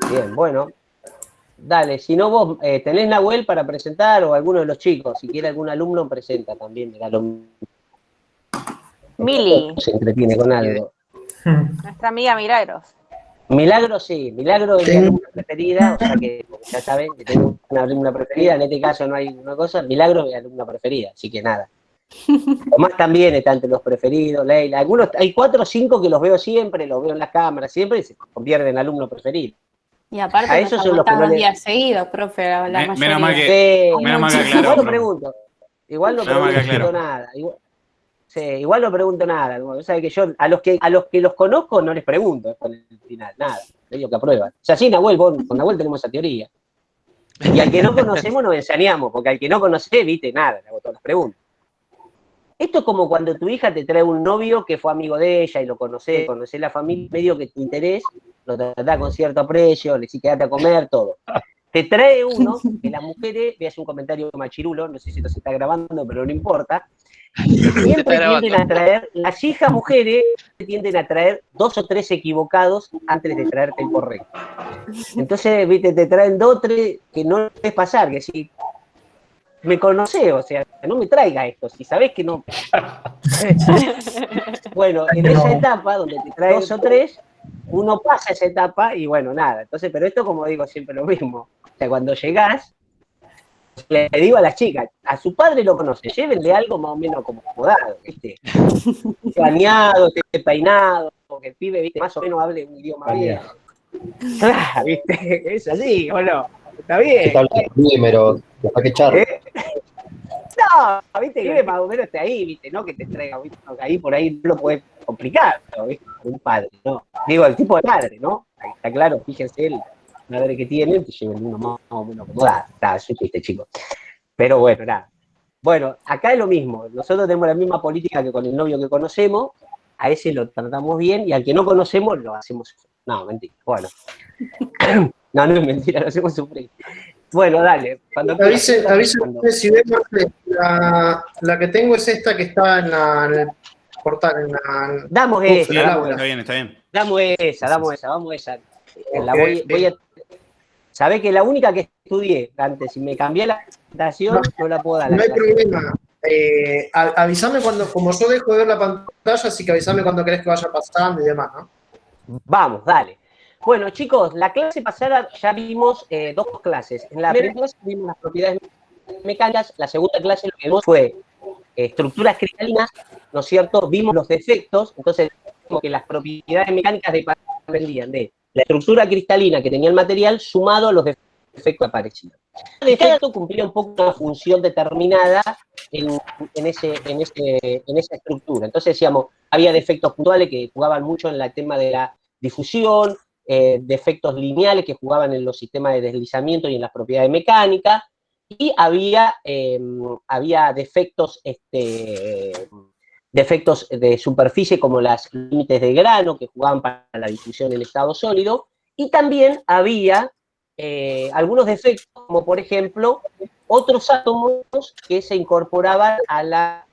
Bien, bueno. Dale, si no vos tenés Nahuel para presentar o alguno de los chicos, si quiere algún alumno presenta también, Mili, se entretiene con algo. nuestra amiga Milagros. Milagro sí, Milagro es mi alumna preferida, o sea que ya saben que tengo una alumna preferida, en este caso no hay una cosa, Milagro es mi alumna preferida, así que nada. Tomás también está entre los preferidos, Leila, algunos, hay 4 o 5 que los veo siempre, los veo en las cámaras siempre y se convierten en alumno preferido. Y aparte A nos esos son los que aguantás no 2 le... días seguidos, profe, la Menos mayoría. mal Sí, que aclaró, igual no profe. pregunto. Igual no Menos mal que pregunto aclaró. nada. Igual no pregunto nada. O sea que yo a los que los conozco no les pregunto con el final, nada. Le digo que aprueban. O sea, sí, Nahuel, con Nahuel tenemos esa teoría. Y al que no conocemos nos ensañamos, porque al que no conoce, viste, nada, le hago todas las preguntas. Esto es como cuando tu hija te trae un novio que fue amigo de ella y lo conocés la familia, medio que tu interés, lo tratás con cierto aprecio, le decís quédate a comer, todo. Te trae uno que las mujeres, voy a hacer un comentario machirulo, no sé si esto se está grabando, pero no importa, siempre tienden a traer, las hijas mujeres tienden a traer 2 o 3 equivocados antes de traerte el correcto. Entonces, viste, te traen 2 o 3 que no puedes pasar, que si me conocés, o sea, no me traiga esto, si sabés que no. Bueno, en esa etapa donde te trae 2 o 3, uno pasa esa etapa y bueno, nada. Entonces, pero esto como digo siempre lo mismo. O sea, cuando llegás, le digo a las chicas, a su padre lo conoce, llévenle algo más o menos acomodado, ¿viste? Bañado, esté peinado, que el pibe, ¿viste? Más o menos hable un idioma bien. ¿Viste? Es así, ¿o no? Está bien. ¿Qué tal primero? ¿Para qué charla? No, ¿viste? Que más o menos esté ahí, ¿viste? No que te traiga, ¿viste? Ahí por ahí no lo puedes complicar, ¿viste? Un padre, ¿no? Digo, el tipo de padre, ¿no? Ahí está claro, fíjense el madre que tiene, que lleven uno más o menos acomodado. Está, eso chiste, chicos. Pero bueno, nada. Bueno, acá es lo mismo. Nosotros tenemos la misma política que con el novio que conocemos. A ese lo tratamos bien y al que no conocemos lo hacemos sufrir. No, mentira. Bueno. No es mentira, lo hacemos sufrir. Bueno, dale. Avisen si vemos la que tengo es esta que está en el portal. Damos esa, Está bien. Damos esa, vamos a esa. Voy a... Sabés que la única que estudié antes, si me cambié la presentación, no la puedo dar. No hay problema. Avísame cuando, como yo dejo de ver la pantalla, así que avísame cuando querés que vaya pasando y demás, ¿no? Vamos, dale. Bueno, chicos, la clase pasada ya vimos 2 clases. En la primera clase vimos las propiedades mecánicas, la segunda clase lo que vimos fue estructuras cristalinas, ¿no es cierto? Vimos los defectos, entonces vimos que las propiedades mecánicas dependían de la estructura cristalina que tenía el material sumado a los defectos que aparecían. Cada defecto cumplía un poco una función determinada en esa estructura. Entonces decíamos, había defectos puntuales que jugaban mucho en el tema de la difusión, defectos lineales que jugaban en los sistemas de deslizamiento y en las propiedades mecánicas, y había defectos de superficie como los límites de grano que jugaban para la difusión en estado sólido, y también había algunos defectos como por ejemplo otros átomos que se incorporaban a la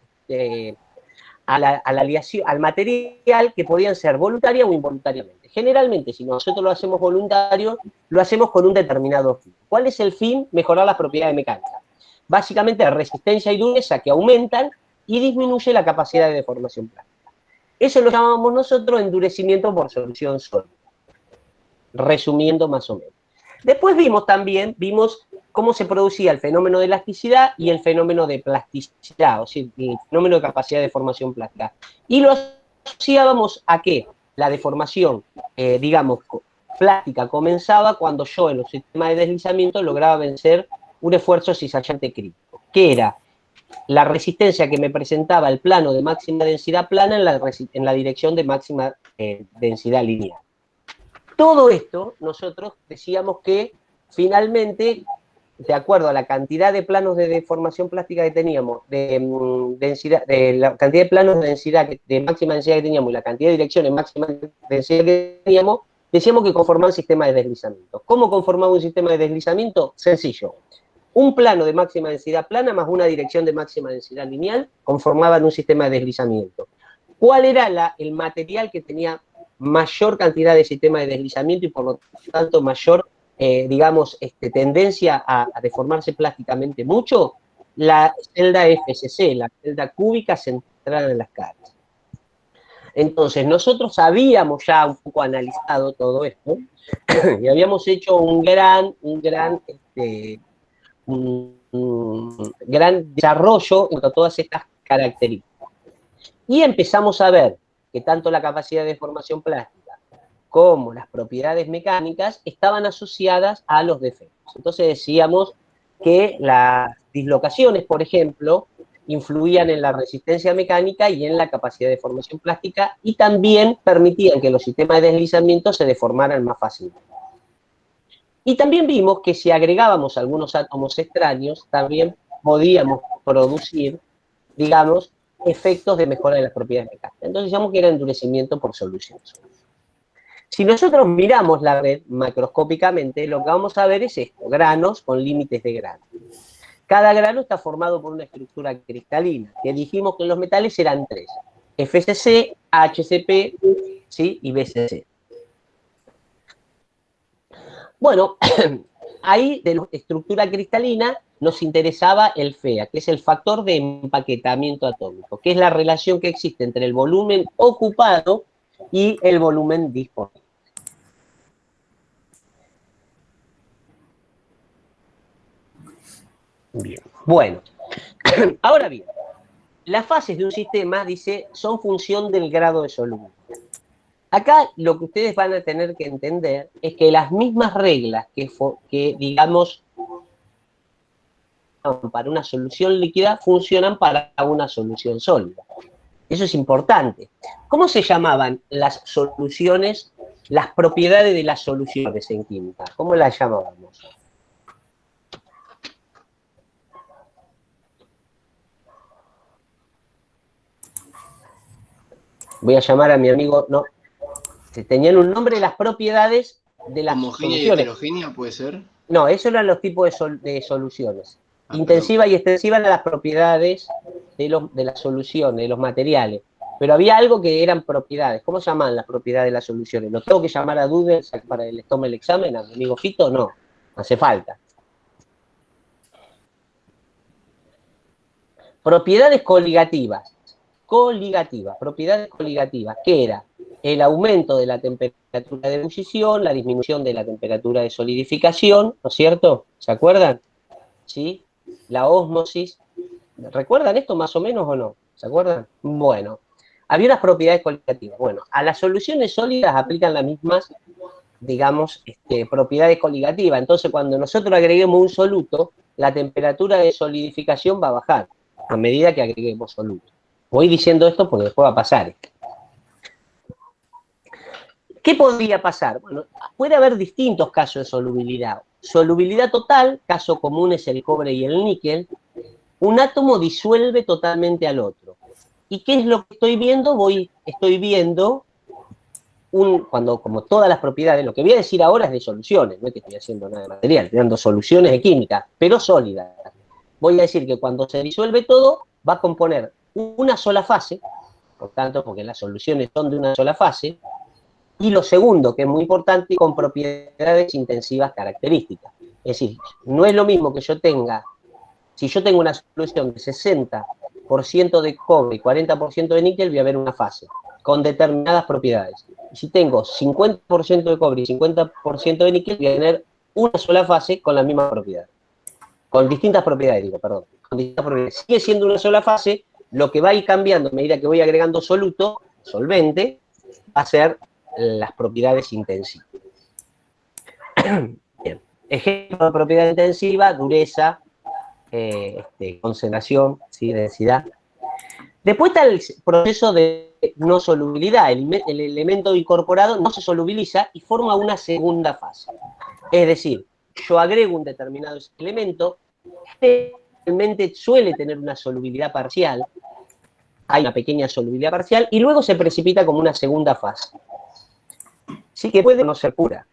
aleación, al material, que podían ser voluntaria o involuntariamente. Generalmente, si nosotros lo hacemos voluntario, lo hacemos con un determinado fin. ¿Cuál es el fin? Mejorar las propiedades mecánicas. Básicamente, resistencia y dureza que aumentan y disminuye la capacidad de deformación plástica. Eso lo llamamos nosotros endurecimiento por solución sólida. Resumiendo más o menos. Después vimos cómo se producía el fenómeno de elasticidad y el fenómeno de plasticidad, o sea, el fenómeno de capacidad de deformación plástica. Y lo asociábamos a que la deformación, plástica comenzaba cuando yo en los sistemas de deslizamiento lograba vencer un esfuerzo cizallante crítico, que era la resistencia que me presentaba el plano de máxima densidad plana en la dirección de máxima densidad lineal. Todo esto nosotros decíamos que finalmente, de acuerdo a la cantidad de planos de deformación plástica que teníamos, de la cantidad de planos de densidad, de máxima densidad que teníamos y la cantidad de direcciones máxima densidad que teníamos, decíamos que conformaba un sistema de deslizamiento. ¿Cómo conformaba un sistema de deslizamiento? Sencillo. Un plano de máxima densidad plana más una dirección de máxima densidad lineal conformaban un sistema de deslizamiento. ¿Cuál era el material que tenía mayor cantidad de sistema de deslizamiento y por lo tanto mayor, digamos, tendencia a deformarse plásticamente mucho, la celda FCC, la celda cúbica central en las caras. Entonces, nosotros habíamos ya un poco analizado todo esto y habíamos hecho un gran desarrollo en todas estas características. Y empezamos a ver que tanto la capacidad de deformación plástica como las propiedades mecánicas estaban asociadas a los defectos. Entonces decíamos que las dislocaciones, por ejemplo, influían en la resistencia mecánica y en la capacidad de deformación plástica y también permitían que los sistemas de deslizamiento se deformaran más fácilmente. Y también vimos que si agregábamos algunos átomos extraños, también podíamos producir, digamos, efectos de mejora de las propiedades mecánicas. Entonces decíamos que era endurecimiento por solución. Si nosotros miramos la red macroscópicamente, lo que vamos a ver es esto, granos con límites de grano. Cada grano está formado por una estructura cristalina, que dijimos que los metales eran tres, FCC, HCP, ¿sí? Y BCC. Bueno, ahí de la estructura cristalina nos interesaba el FEA, que es el factor de empaquetamiento atómico, que es la relación que existe entre el volumen ocupado y el volumen disponible. Bien. Bueno, ahora bien, las fases de un sistema, dice, son función del grado de solubilidad. Acá lo que ustedes van a tener que entender es que las mismas reglas que digamos, para una solución líquida funcionan para una solución sólida. Eso es importante. ¿Cómo se llamaban las soluciones, las propiedades de las soluciones en química? ¿Cómo las llamábamos? Voy a llamar a mi amigo, no, tenían un nombre las propiedades de las ¿Homogénea y soluciones. heterogénea puede ser? No, esos eran los tipos de soluciones. Ah, Intensiva y extensiva eran las propiedades de las soluciones, de los materiales. Pero había algo que eran propiedades. ¿Cómo se llaman las propiedades de las soluciones? ¿Lo tengo que llamar a Doodle para que les tome el examen? ¿A mi amigo Fito? No, hace falta. Propiedades coligativas. Propiedades coligativas. ¿Qué era? El aumento de la temperatura de ebullición, la disminución de la temperatura de solidificación, ¿no es cierto? ¿Se acuerdan? ¿Sí? La ósmosis. ¿Recuerdan esto más o menos o no? ¿Se acuerdan? Bueno, había unas propiedades coligativas. Bueno, a las soluciones sólidas aplican las mismas, digamos, propiedades coligativas. Entonces, cuando nosotros agreguemos un soluto, la temperatura de solidificación va a bajar a medida que agreguemos soluto. Voy diciendo esto porque después va a pasar esto. ¿Qué podría pasar? Bueno, puede haber distintos casos de solubilidad. Solubilidad total, caso común es el cobre y el níquel. Un átomo disuelve totalmente al otro. ¿Y qué es lo que estoy viendo? Estoy viendo, como todas las propiedades, lo que voy a decir ahora es de soluciones, no es que estoy haciendo nada de material, estoy dando soluciones de química, pero sólidas. Voy a decir que cuando se disuelve todo, va a componer una sola fase, por tanto, porque las soluciones son de una sola fase, y lo segundo, que es muy importante, con propiedades intensivas características. Es decir, no es lo mismo que yo tenga, si yo tengo una solución de 60% de cobre y 40% de níquel, voy a ver una fase con determinadas propiedades. Y si tengo 50% de cobre y 50% de níquel, voy a tener una sola fase con la misma propiedad. Con distintas propiedades, perdón. Con distintas propiedades. Sigue siendo una sola fase, lo que va a ir cambiando a medida que voy agregando solvente, va a ser las propiedades intensivas. Bien. Ejemplo de propiedad intensiva, dureza, concentración, ¿sí? Densidad. Después está el proceso de no solubilidad. El elemento incorporado no se solubiliza y forma una segunda fase. Es decir, yo agrego un determinado elemento, realmente suele tener una solubilidad parcial, hay una pequeña solubilidad parcial, y luego se precipita como una segunda fase. Sí que puede no ser pura.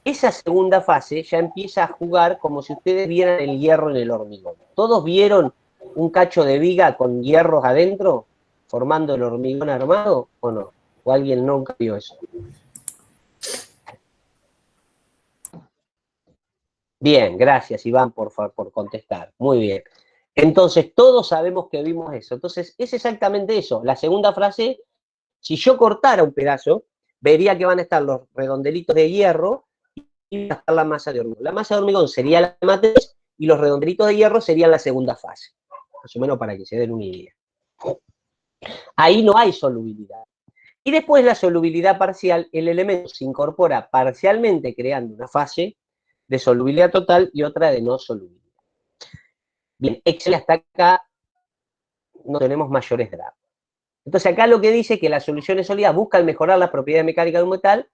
Esa segunda fase ya empieza a jugar como si ustedes vieran el hierro en el hormigón. ¿Todos vieron un cacho de viga con hierros adentro, formando el hormigón armado o no? ¿O alguien nunca vio eso? Bien, gracias Iván por contestar. Muy bien. Entonces, todos sabemos que vimos eso. Entonces, es exactamente eso. La segunda frase, si yo cortara un pedazo, vería que van a estar los redondelitos de hierro y va a estar la masa de hormigón. La masa de hormigón sería la matriz y los redondelitos de hierro serían la segunda fase. Más o menos para que se den una idea. Ahí no hay solubilidad. Y después la solubilidad parcial, el elemento se incorpora parcialmente creando una fase de solubilidad total y otra de no solubilidad. Bien, Excel hasta acá no tenemos mayores dramas. Entonces acá lo que dice es que las soluciones sólidas buscan mejorar las propiedades mecánicas de un metal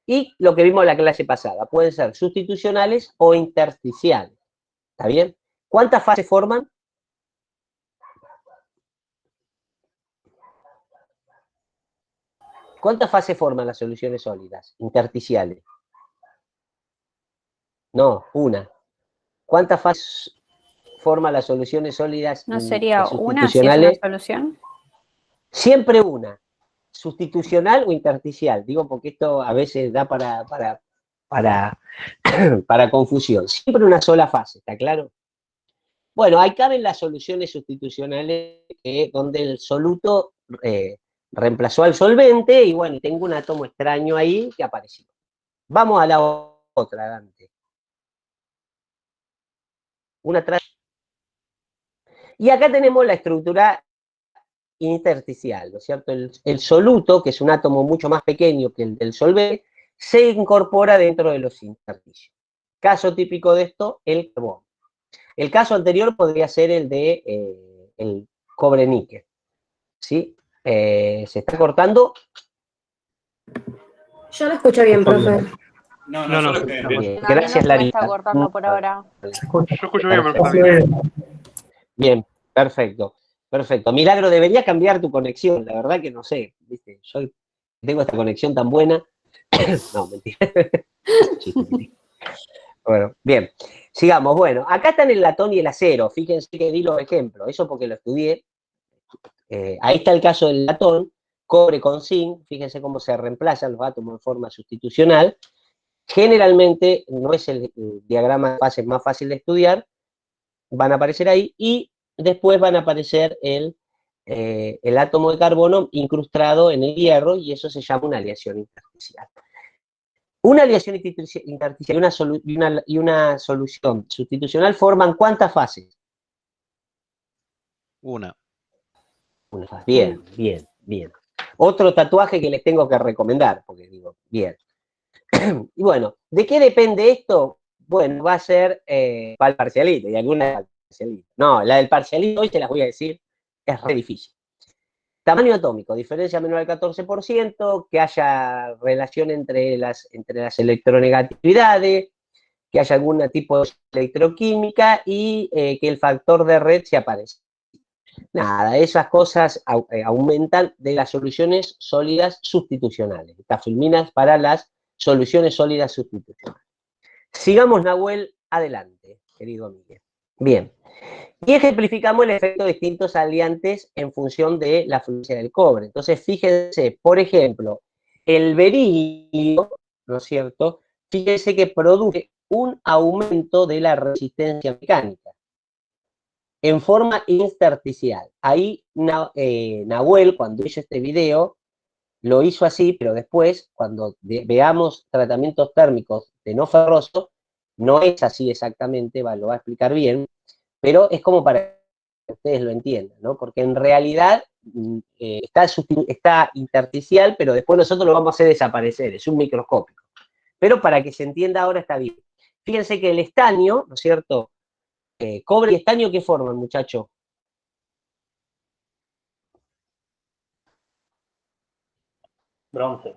y lo que vimos en la clase pasada, pueden ser sustitucionales o intersticiales. ¿Está bien? ¿Cuántas fases forman? ¿Cuántas fases forman las soluciones sólidas intersticiales? No, una. ¿Cuántas fases forman las soluciones sólidas ¿No sería una si es una sustitucionales? solución? Siempre una. Sustitucional o intersticial. Digo porque esto a veces da para confusión. Siempre una sola fase, ¿está claro? Bueno, ahí caben las soluciones sustitucionales donde el soluto reemplazó al solvente y bueno, tengo un átomo extraño ahí que apareció. Vamos a la otra, Dante. Una atrás. Y acá tenemos la estructura intersticial, ¿no es cierto? El soluto, que es un átomo mucho más pequeño que el del solvente, se incorpora dentro de los intersticios. Caso típico de esto, el carbón. El caso anterior podría ser el de el cobre-níquel. ¿Sí? ¿Se está cortando? Yo lo escucho bien, profe. No, se escucha bien. Bien. No, a mí no Gracias, se me Larita. está cortando por ahora. Yo escucho bien, pero está bien. Bien, perfecto. Perfecto. Milagro, debería cambiar tu conexión. La verdad que no sé. ¿Viste? Yo tengo esta conexión tan buena. No, mentira. Bueno, bien. Sigamos. Bueno, acá están el latón y el acero. Fíjense que di los ejemplos. Eso porque lo estudié. Ahí está el caso del latón. Cobre con zinc. Fíjense cómo se reemplazan los átomos de forma sustitucional. Generalmente no es el diagrama de fases más fácil de estudiar. Van a aparecer ahí y después van a aparecer el átomo de carbono incrustado en el hierro y eso se llama una aleación intersticial. Una aleación intersticial y una solución sustitucional forman ¿cuántas fases? Una. Una fase. Bien, bien, bien. Otro tatuaje que les tengo que recomendar, porque digo, bien. Y bueno, ¿de qué depende esto? Bueno, va a ser para el parcialito y alguna parcialito. No, la del parcialito hoy te las voy a decir, es re difícil. Tamaño atómico, diferencia menor al 14%, que haya relación entre las electronegatividades, que haya algún tipo de electroquímica y que el factor de red se aparezca. Nada, esas cosas aumentan de las soluciones sólidas sustitucionales. Tafilminas para las soluciones sólidas sustitucionales. Sigamos, Nahuel, adelante, querido Miguel. Bien. Y ejemplificamos el efecto de distintos aliantes en función de la fluencia del cobre. Entonces, fíjense, por ejemplo, el berilio, ¿no es cierto? Fíjense que produce un aumento de la resistencia mecánica en forma intersticial. Ahí Nahuel, cuando hizo este video, lo hizo así, pero después, cuando veamos tratamientos térmicos de no ferroso, no es así exactamente, lo va a explicar bien, pero es como para que ustedes lo entiendan, ¿no? Porque en realidad está intersticial, pero después nosotros lo vamos a hacer desaparecer, es un microscópico. Pero para que se entienda ahora está bien. Fíjense que el estaño, ¿no es cierto? Cobre y estaño, ¿qué forman, muchachos? Bronce.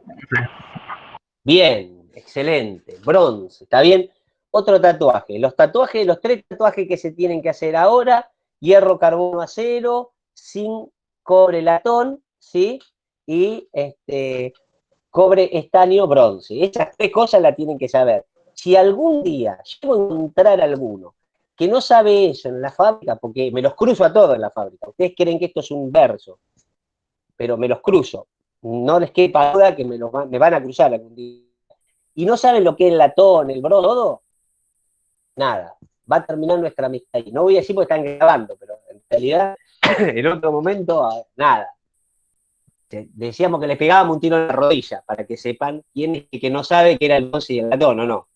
Bien, excelente. Bronce, ¿está bien? Otro tatuaje. Los tres tatuajes que se tienen que hacer ahora: hierro, carbono, acero, zinc, cobre, latón, ¿sí? Y cobre, estaño, bronce. Esas tres cosas las tienen que saber. Si algún día llego a encontrar alguno que no sabe eso en la fábrica, porque me los cruzo a todos en la fábrica. Ustedes creen que esto es un verso, pero me los cruzo. no les quepa duda que me van a cruzar algún día. Y no saben lo que es el latón, el bro, todo, nada. Va a terminar nuestra amistad. Y no voy a decir porque están grabando, pero en realidad, en otro momento, nada. Decíamos que les pegábamos un tiro en la rodilla, para que sepan quién es el que no sabe que era el bronce y el latón, o no.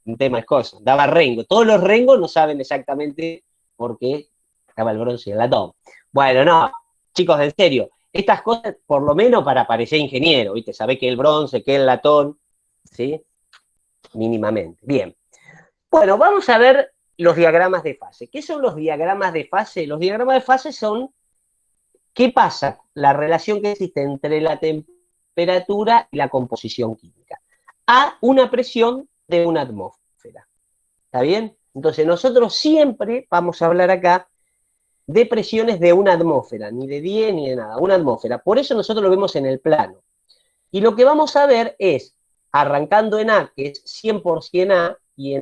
Un tema es cosa. Daba rengo. Todos los rengos no saben exactamente por qué daba el bronce y el latón. Bueno, no, chicos, en serio. Estas cosas, por lo menos para parecer ingeniero, ¿viste? Sabés que el bronce, que el latón, ¿sí? Mínimamente. Bien. Bueno, vamos a ver los diagramas de fase. ¿Qué son los diagramas de fase? Los diagramas de fase son ¿qué pasa? La relación que existe entre la temperatura y la composición química. A una presión de una atmósfera. ¿Está bien? Entonces nosotros siempre vamos a hablar acá de presiones de una atmósfera, ni de 10 ni de nada, una atmósfera. Por eso nosotros lo vemos en el plano. Y lo que vamos a ver es, arrancando en A, que es 100% A, y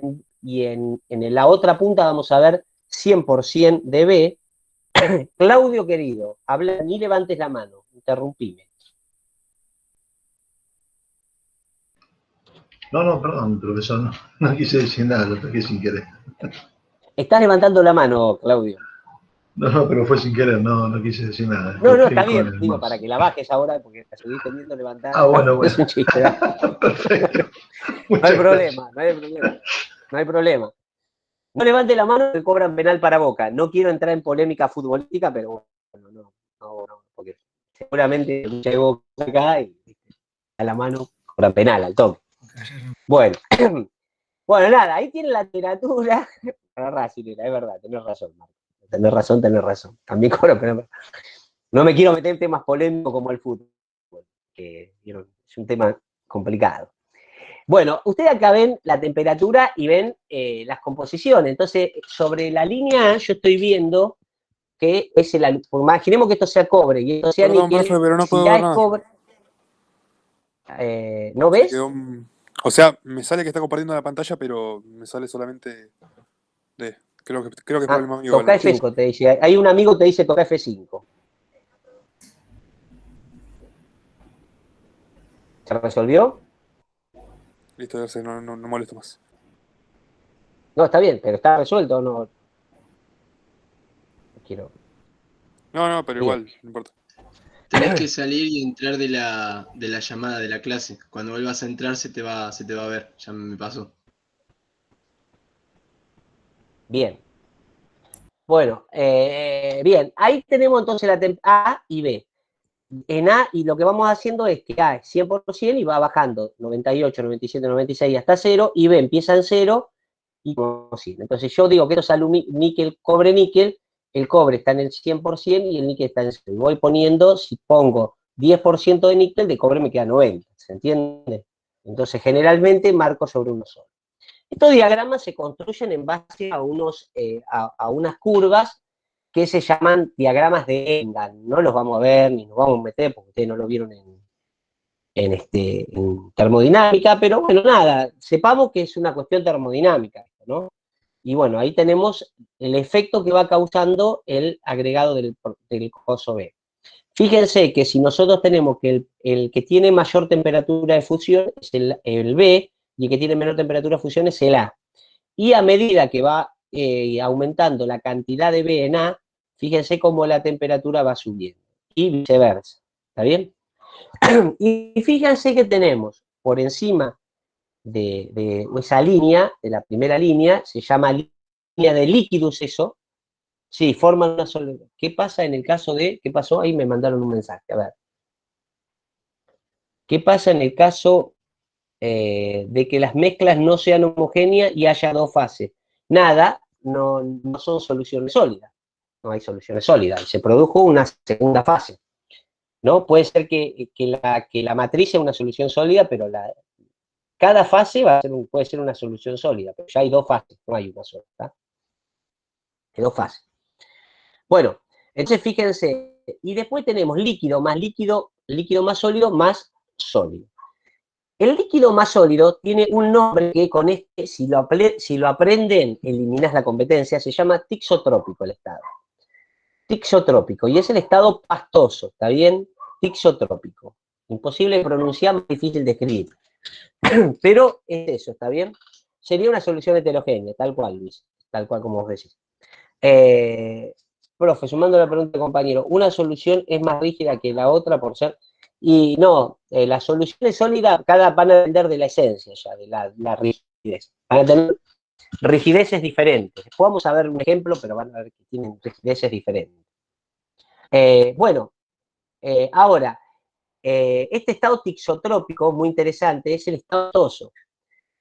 en la otra punta vamos a ver 100% de B. Claudio, querido, habla, ni levantes la mano, interrumpime. No, perdón, profesor, no quise decir nada, lo toqué sin querer. Estás levantando la mano, Claudio. No, pero fue sin querer, no quise decir nada. No, está bien, digo, para que la bajes ahora, porque la subí teniendo levantada. Bueno. Es un chiste, ¿no? Perfecto. No hay problema. No hay problema. No levante la mano que cobran penal para Boca. No quiero entrar en polémica futbolística, pero bueno, no, porque seguramente llegó acá y a la mano cobran penal al toque. Bueno, nada, ahí tiene la temperatura. Es verdad, tenés razón, Marco. Tenés razón. También cobran penal. No me quiero meter en temas polémicos como el fútbol, que es un tema complicado. Bueno, ustedes acá ven la temperatura y ven las composiciones. Entonces, sobre la línea A yo estoy viendo que es imaginemos que esto sea cobre y esto sea níquel. Profe, pero no si puedo ya ver es nada. cobre, ¿no ves? O sea, me sale que está compartiendo la pantalla, pero me sale solamente de... Creo que es problema mío. Toca F5, te dice. Hay un amigo que te dice toca F5. ¿Se resolvió? Listo, ya sé, no molesto más. No, está bien, pero ¿está resuelto o no? Quiero. No, pero Bien. igual, no importa. Tenés que salir y entrar de la llamada de la clase. Cuando vuelvas a entrar se te va a ver. Ya me pasó. Bien. Bueno, bien. Ahí tenemos entonces la A y B. En A, y lo que vamos haciendo es que A es 100% y va bajando 98, 97, 96 hasta 0, y B empieza en 0 y 100. Entonces yo digo que esto es níquel, cobre, níquel, el cobre está en el 100% y el níquel está en 0. Y voy poniendo, si pongo 10% de níquel, de cobre me queda 90, ¿se entiende? Entonces generalmente marco sobre uno solo. Estos diagramas se construyen en base a unas curvas que se llaman diagramas de Engel. No los vamos a ver ni nos vamos a meter porque ustedes no lo vieron en termodinámica, pero bueno, nada, sepamos que es una cuestión termodinámica, ¿no? Y bueno, ahí tenemos el efecto que va causando el agregado del coso B. Fíjense que si nosotros tenemos que el que tiene mayor temperatura de fusión es el B, y el que tiene menor temperatura de fusión es el A. Y a medida que va aumentando la cantidad de B en A, fíjense cómo la temperatura va subiendo. Y viceversa. ¿Está bien? Y fíjense que tenemos por encima de esa línea, de la primera línea, se llama línea de líquidos eso. Sí, forman una sola. ¿Qué pasa en el caso de... ¿Qué pasó? Ahí me mandaron un mensaje. A ver. ¿Qué pasa en el caso de que las mezclas no sean homogéneas y haya dos fases? Nada, no son soluciones sólidas. No hay soluciones sólidas. Se produjo una segunda fase. ¿No? Puede ser que la matriz sea una solución sólida, pero cada fase puede ser una solución sólida, pero ya hay dos fases, no hay una sola. ¿Está? Hay dos fases. Bueno, entonces fíjense, y después tenemos líquido más sólido más sólido. El líquido más sólido tiene un nombre que con si lo aprenden, eliminas la competencia, se llama tixotrópico el estado. Tixotrópico, y es el estado pastoso, ¿está bien? Tixotrópico. Imposible de pronunciar, más difícil de escribir. Pero es eso, ¿está bien? Sería una solución heterogénea, tal cual, Luis, tal cual como vos decís. Profe, sumando la pregunta del compañero, ¿una solución es más rígida que la otra por ser? Y no, las soluciones sólidas van a depender de la esencia ya, de la rigidez. Van a tener rigideces diferentes. Después vamos a ver un ejemplo, pero van a ver que tienen rigideces diferentes. Bueno, ahora, este estado tixotrópico, muy interesante, es el estado pastoso.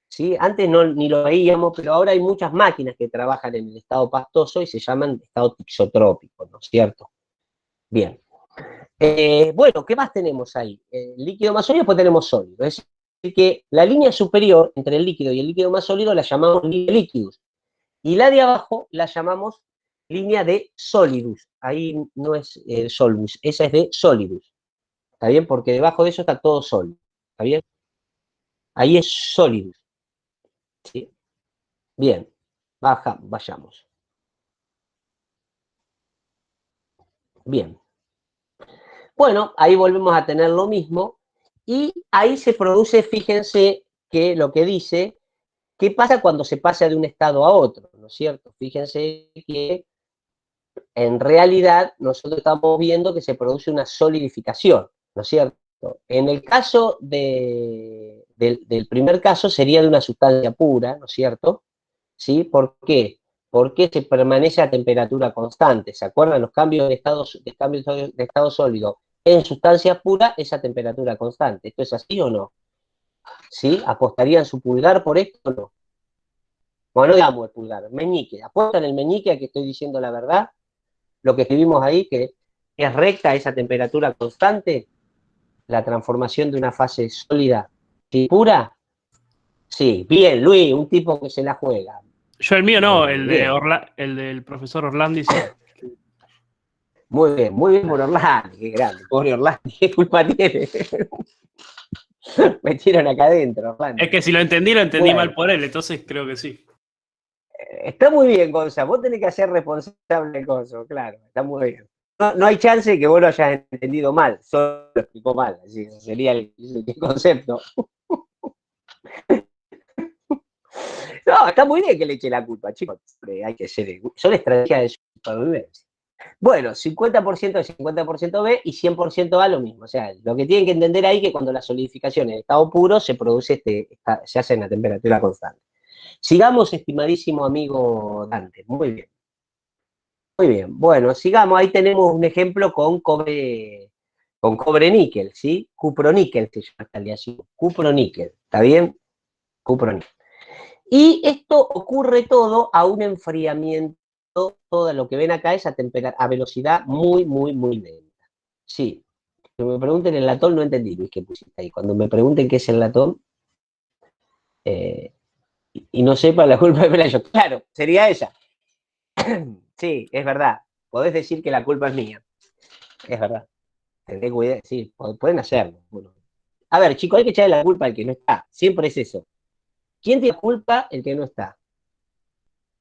¿Sí? Antes ni lo veíamos, pero ahora hay muchas máquinas que trabajan en el estado pastoso y se llaman estado tixotrópico, ¿no es cierto? Bien. Bueno, ¿qué más tenemos ahí? Líquido más sólido, después tenemos sólido. Es decir, que la línea superior entre el líquido y el líquido más sólido la llamamos línea de líquidos. Y la de abajo la llamamos línea de solidus. Ahí no es solvus, esa es de solidus. ¿Está bien? Porque debajo de eso está todo sólido. ¿Está bien? Ahí es solidus. ¿Sí? Bien, vayamos. Bien. Bueno, ahí volvemos a tener lo mismo y ahí se produce, fíjense que lo que dice, ¿qué pasa cuando se pasa de un estado a otro? ¿No es cierto? Fíjense que en realidad nosotros estamos viendo que se produce una solidificación, ¿no es cierto? En el caso del primer caso sería de una sustancia pura, ¿no es cierto? ¿Sí? ¿Por qué? Porque se permanece a temperatura constante. ¿Se acuerdan? Los cambios de estado sólido en sustancia pura es a temperatura constante. ¿Esto es así o no? ¿Sí? ¿Apostarían su pulgar por esto o no? Bueno, no digamos el pulgar, meñique. ¿Apuestan el meñique a que estoy diciendo la verdad? Lo que escribimos ahí, que es recta esa temperatura constante, la transformación de una fase sólida y pura. Sí, bien, Luis, un tipo que se la juega. Yo el mío no, el del profesor Orlandi sí. Muy bien por Orlandi, qué grande, pobre Orlandi, ¿qué culpa tiene? Metieron acá adentro, Orlandi. Es que si lo entendí bueno, mal por él, entonces creo que sí. Está muy bien, Gonza, vos tenés que ser responsable de cosas, claro, está muy bien. No hay chance de que vos lo hayas entendido mal, solo lo explicó mal, así sería el concepto. No, está muy bien que le eche la culpa, chicos, hay que ser, son estrategias de supervivencia. Bueno, 50% de 50% B y 100% A lo mismo. O sea, lo que tienen que entender ahí es que cuando la solidificación en estado puro se produce, se hace en la temperatura constante. Sigamos, estimadísimo amigo Dante. Muy bien. Muy bien. Bueno, sigamos. Ahí tenemos un ejemplo con cobre níquel, ¿sí? Cuproníquel se llama esta aleación. Cuproníquel. ¿Está bien? Cuproníquel. Y esto ocurre todo a un enfriamiento. Todo lo que ven acá es a velocidad muy lenta. Sí. Si me pregunten el latón, no entendí, Luis, qué pusiste ahí. Cuando me pregunten qué es el latón, y no sepa, la culpa es Pelayo. Claro, sería ella. Sí, es verdad. Podés decir que la culpa es mía. Es verdad. Tendré cuidado. Sí, pueden hacerlo. Bueno. A ver, chicos, hay que echarle la culpa al que no está. Siempre es eso. ¿Quién tiene culpa? El que no está.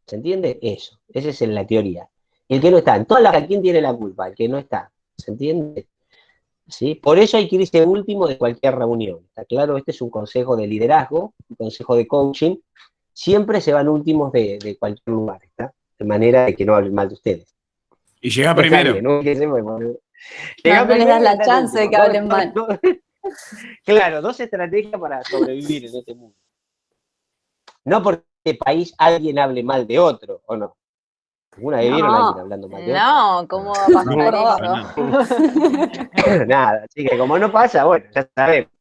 ¿Se entiende? Eso. Esa es la teoría. El que no está. En todas las, ¿quién tiene la culpa? El que no está. ¿Se entiende? ¿Sí? Por eso hay que irse último de cualquier reunión. ¿Está claro? Este es un consejo de liderazgo, un consejo de coaching. Siempre se van últimos de cualquier lugar, ¿está? De manera de que no hablen mal de ustedes. Y llega primero. Bien, ¿no? No les das la chance de que hablen mal. Claro, dos estrategias para sobrevivir en este mundo. No porque en este país alguien hable mal de otro, ¿o no? ¿Alguna vez vieron a alguien hablando mal de otro? No, ¿cómo va a pasar eso? Nada, así que como no pasa, bueno, ya sabemos.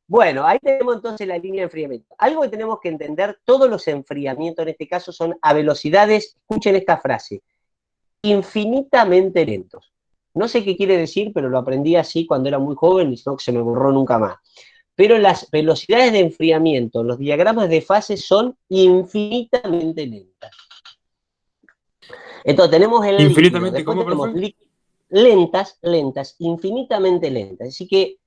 Bueno, ahí tenemos entonces la línea de enfriamiento. Algo que tenemos que entender, todos los enfriamientos en este caso son a velocidades, escuchen esta frase, infinitamente lentos. No sé qué quiere decir, pero lo aprendí así cuando era muy joven y no se me borró nunca más. Pero las velocidades de enfriamiento, los diagramas de fase son infinitamente lentas. Entonces tenemos el infinitamente, líquido, ¿cómo, tenemos profe? lentas, infinitamente lentas. Así que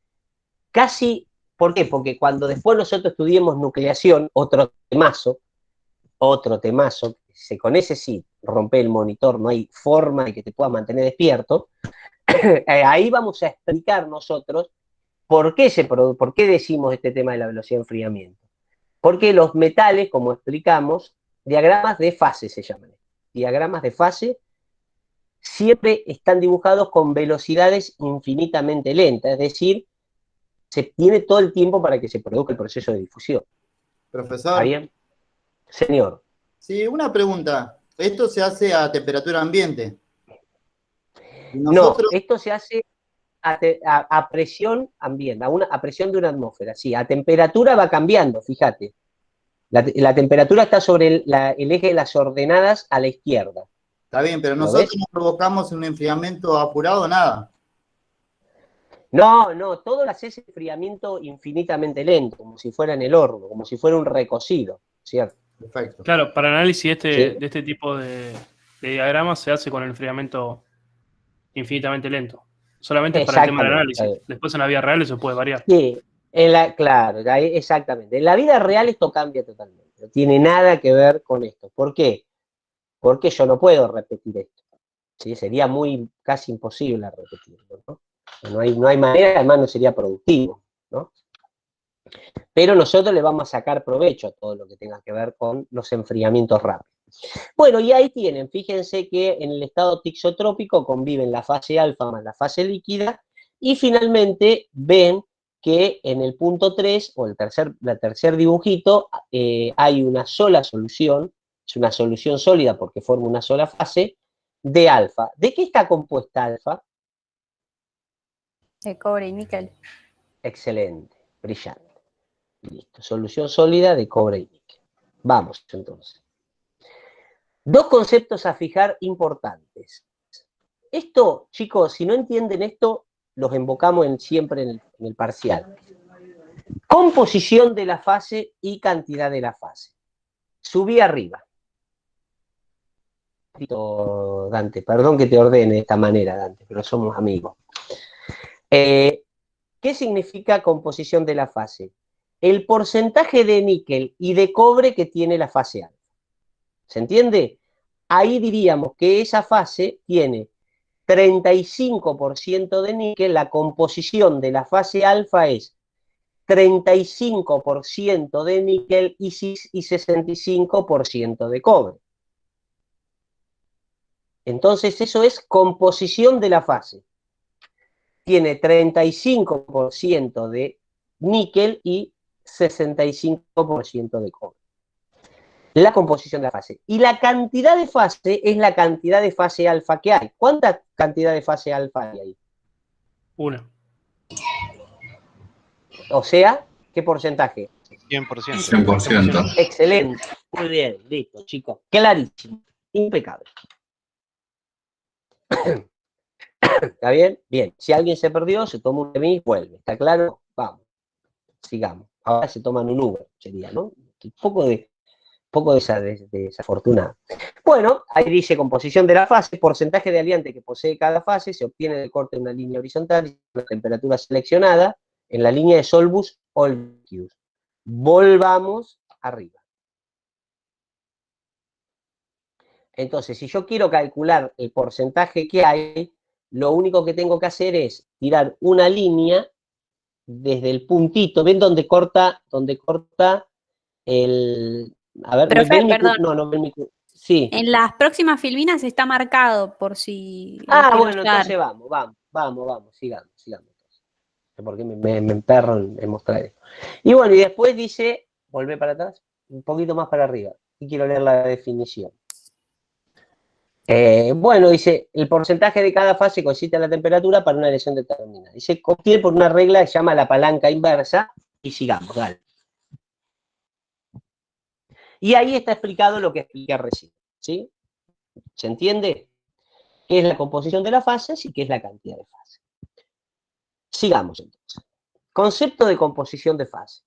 casi, ¿por qué? Porque cuando después nosotros estudiemos nucleación, otro temazo, con ese sí, rompe el monitor, no hay forma de que te puedas mantener despierto, ahí vamos a explicar nosotros ¿Por qué decimos este tema de la velocidad de enfriamiento? Porque los metales, como explicamos, diagramas de fase se llaman. Diagramas de fase siempre están dibujados con velocidades infinitamente lentas, es decir, se tiene todo el tiempo para que se produzca el proceso de difusión. Profesor. ¿Está bien? Señor. Sí, una pregunta. Esto se hace a temperatura ambiente. No, esto se hace a presión ambiente, a presión de una atmósfera. Sí, a temperatura va cambiando, fíjate. La temperatura está sobre el eje de las ordenadas a la izquierda. Está bien, pero nosotros no provocamos un enfriamiento apurado, nada. No, todo lo hace ese enfriamiento infinitamente lento, como si fuera en el horno, como si fuera un recocido, ¿cierto? Perfecto. Claro, para análisis ¿Sí? de este tipo de diagramas se hace con el enfriamiento infinitamente lento. Solamente es para el tema del análisis. Después en la vida real eso puede variar. Sí, claro, exactamente. En la vida real esto cambia totalmente. No tiene nada que ver con esto. ¿Por qué? Porque yo no puedo repetir esto. ¿Sí? Sería casi imposible repetirlo, ¿no? No hay manera, además no sería productivo, ¿no? Pero nosotros le vamos a sacar provecho a todo lo que tenga que ver con los enfriamientos rápidos. Bueno, y ahí tienen, fíjense que en el estado tixotrópico conviven la fase alfa más la fase líquida, y finalmente ven que en el punto 3, o el tercer dibujito, hay una sola solución, es una solución sólida porque forma una sola fase, de alfa. ¿De qué está compuesta alfa? De cobre y níquel. Excelente, brillante. Listo, solución sólida de cobre y níquel. Vamos, entonces. Dos conceptos a fijar importantes. Esto, chicos, si no entienden esto, los invocamos siempre en el parcial. Composición de la fase y cantidad de la fase. Subí arriba. Dante, perdón que te ordene de esta manera, Dante, pero somos amigos. ¿Qué significa composición de la fase? El porcentaje de níquel y de cobre que tiene la fase alfa. ¿Se entiende? Ahí diríamos que esa fase tiene 35% de níquel, la composición de la fase alfa es 35% de níquel y 65% de cobre. Entonces eso es composición de la fase. Tiene 35% de níquel y 65% de cobre. La composición de la fase. Y la cantidad de fase es la cantidad de fase alfa que hay. ¿Cuánta cantidad de fase alfa hay ahí? Una. O sea, ¿qué porcentaje? 100%. 100%. Excelente. Muy bien, listo, chicos. Clarísimo. Impecable. ¿Está bien? Bien. Si alguien se perdió, se toma un remis, vuelve. ¿Está claro? Vamos. Sigamos. Ahora se toman un Uber, sería, ¿no? Un poco desafortunado. Bueno, ahí dice composición de la fase, porcentaje de aliante que posee cada fase, se obtiene del corte de una línea horizontal y una temperatura seleccionada en la línea de Solbus-Olkius. Volvamos arriba. Entonces, si yo quiero calcular el porcentaje que hay, lo único que tengo que hacer es tirar una línea desde el puntito. ¿Ven dónde corta el... A ver, Profe, perdón. No ven mi... Sí. En las próximas filminas está marcado por si... Bueno, entonces vamos, sigamos. Porque me emperro en mostrar esto. Y bueno, y después dice, volvé para atrás, un poquito más para arriba. Y quiero leer la definición. Bueno, dice, el porcentaje de cada fase coincide a la temperatura para una elección determinada. Dice, obtiene por una regla que se llama la palanca inversa, y sigamos, dale. Y ahí está explicado lo que expliqué recién, ¿sí? ¿Se entiende? ¿Qué es la composición de las fases y qué es la cantidad de fases? Sigamos entonces. Concepto de composición de fase.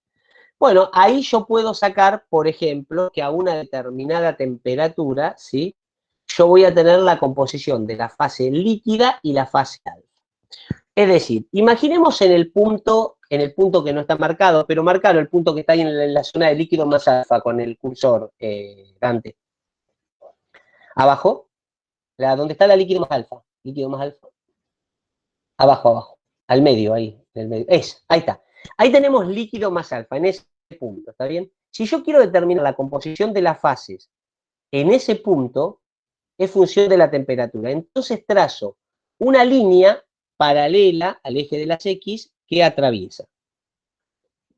Bueno, ahí yo puedo sacar, por ejemplo, que a una determinada temperatura, ¿sí? Yo voy a tener la composición de la fase líquida y la fase alfa. Es decir, imaginemos en el punto que no está marcado, pero marcar el punto que está ahí en la zona de líquido más alfa con el cursor, Dante. Abajo, donde está la líquido más alfa. Líquido más alfa. Abajo, al medio, ahí. Ahí está. Ahí tenemos líquido más alfa, en ese punto, ¿está bien? Si yo quiero determinar la composición de las fases en ese punto, es función de la temperatura. Entonces trazo una línea paralela al eje de las X que atraviesa,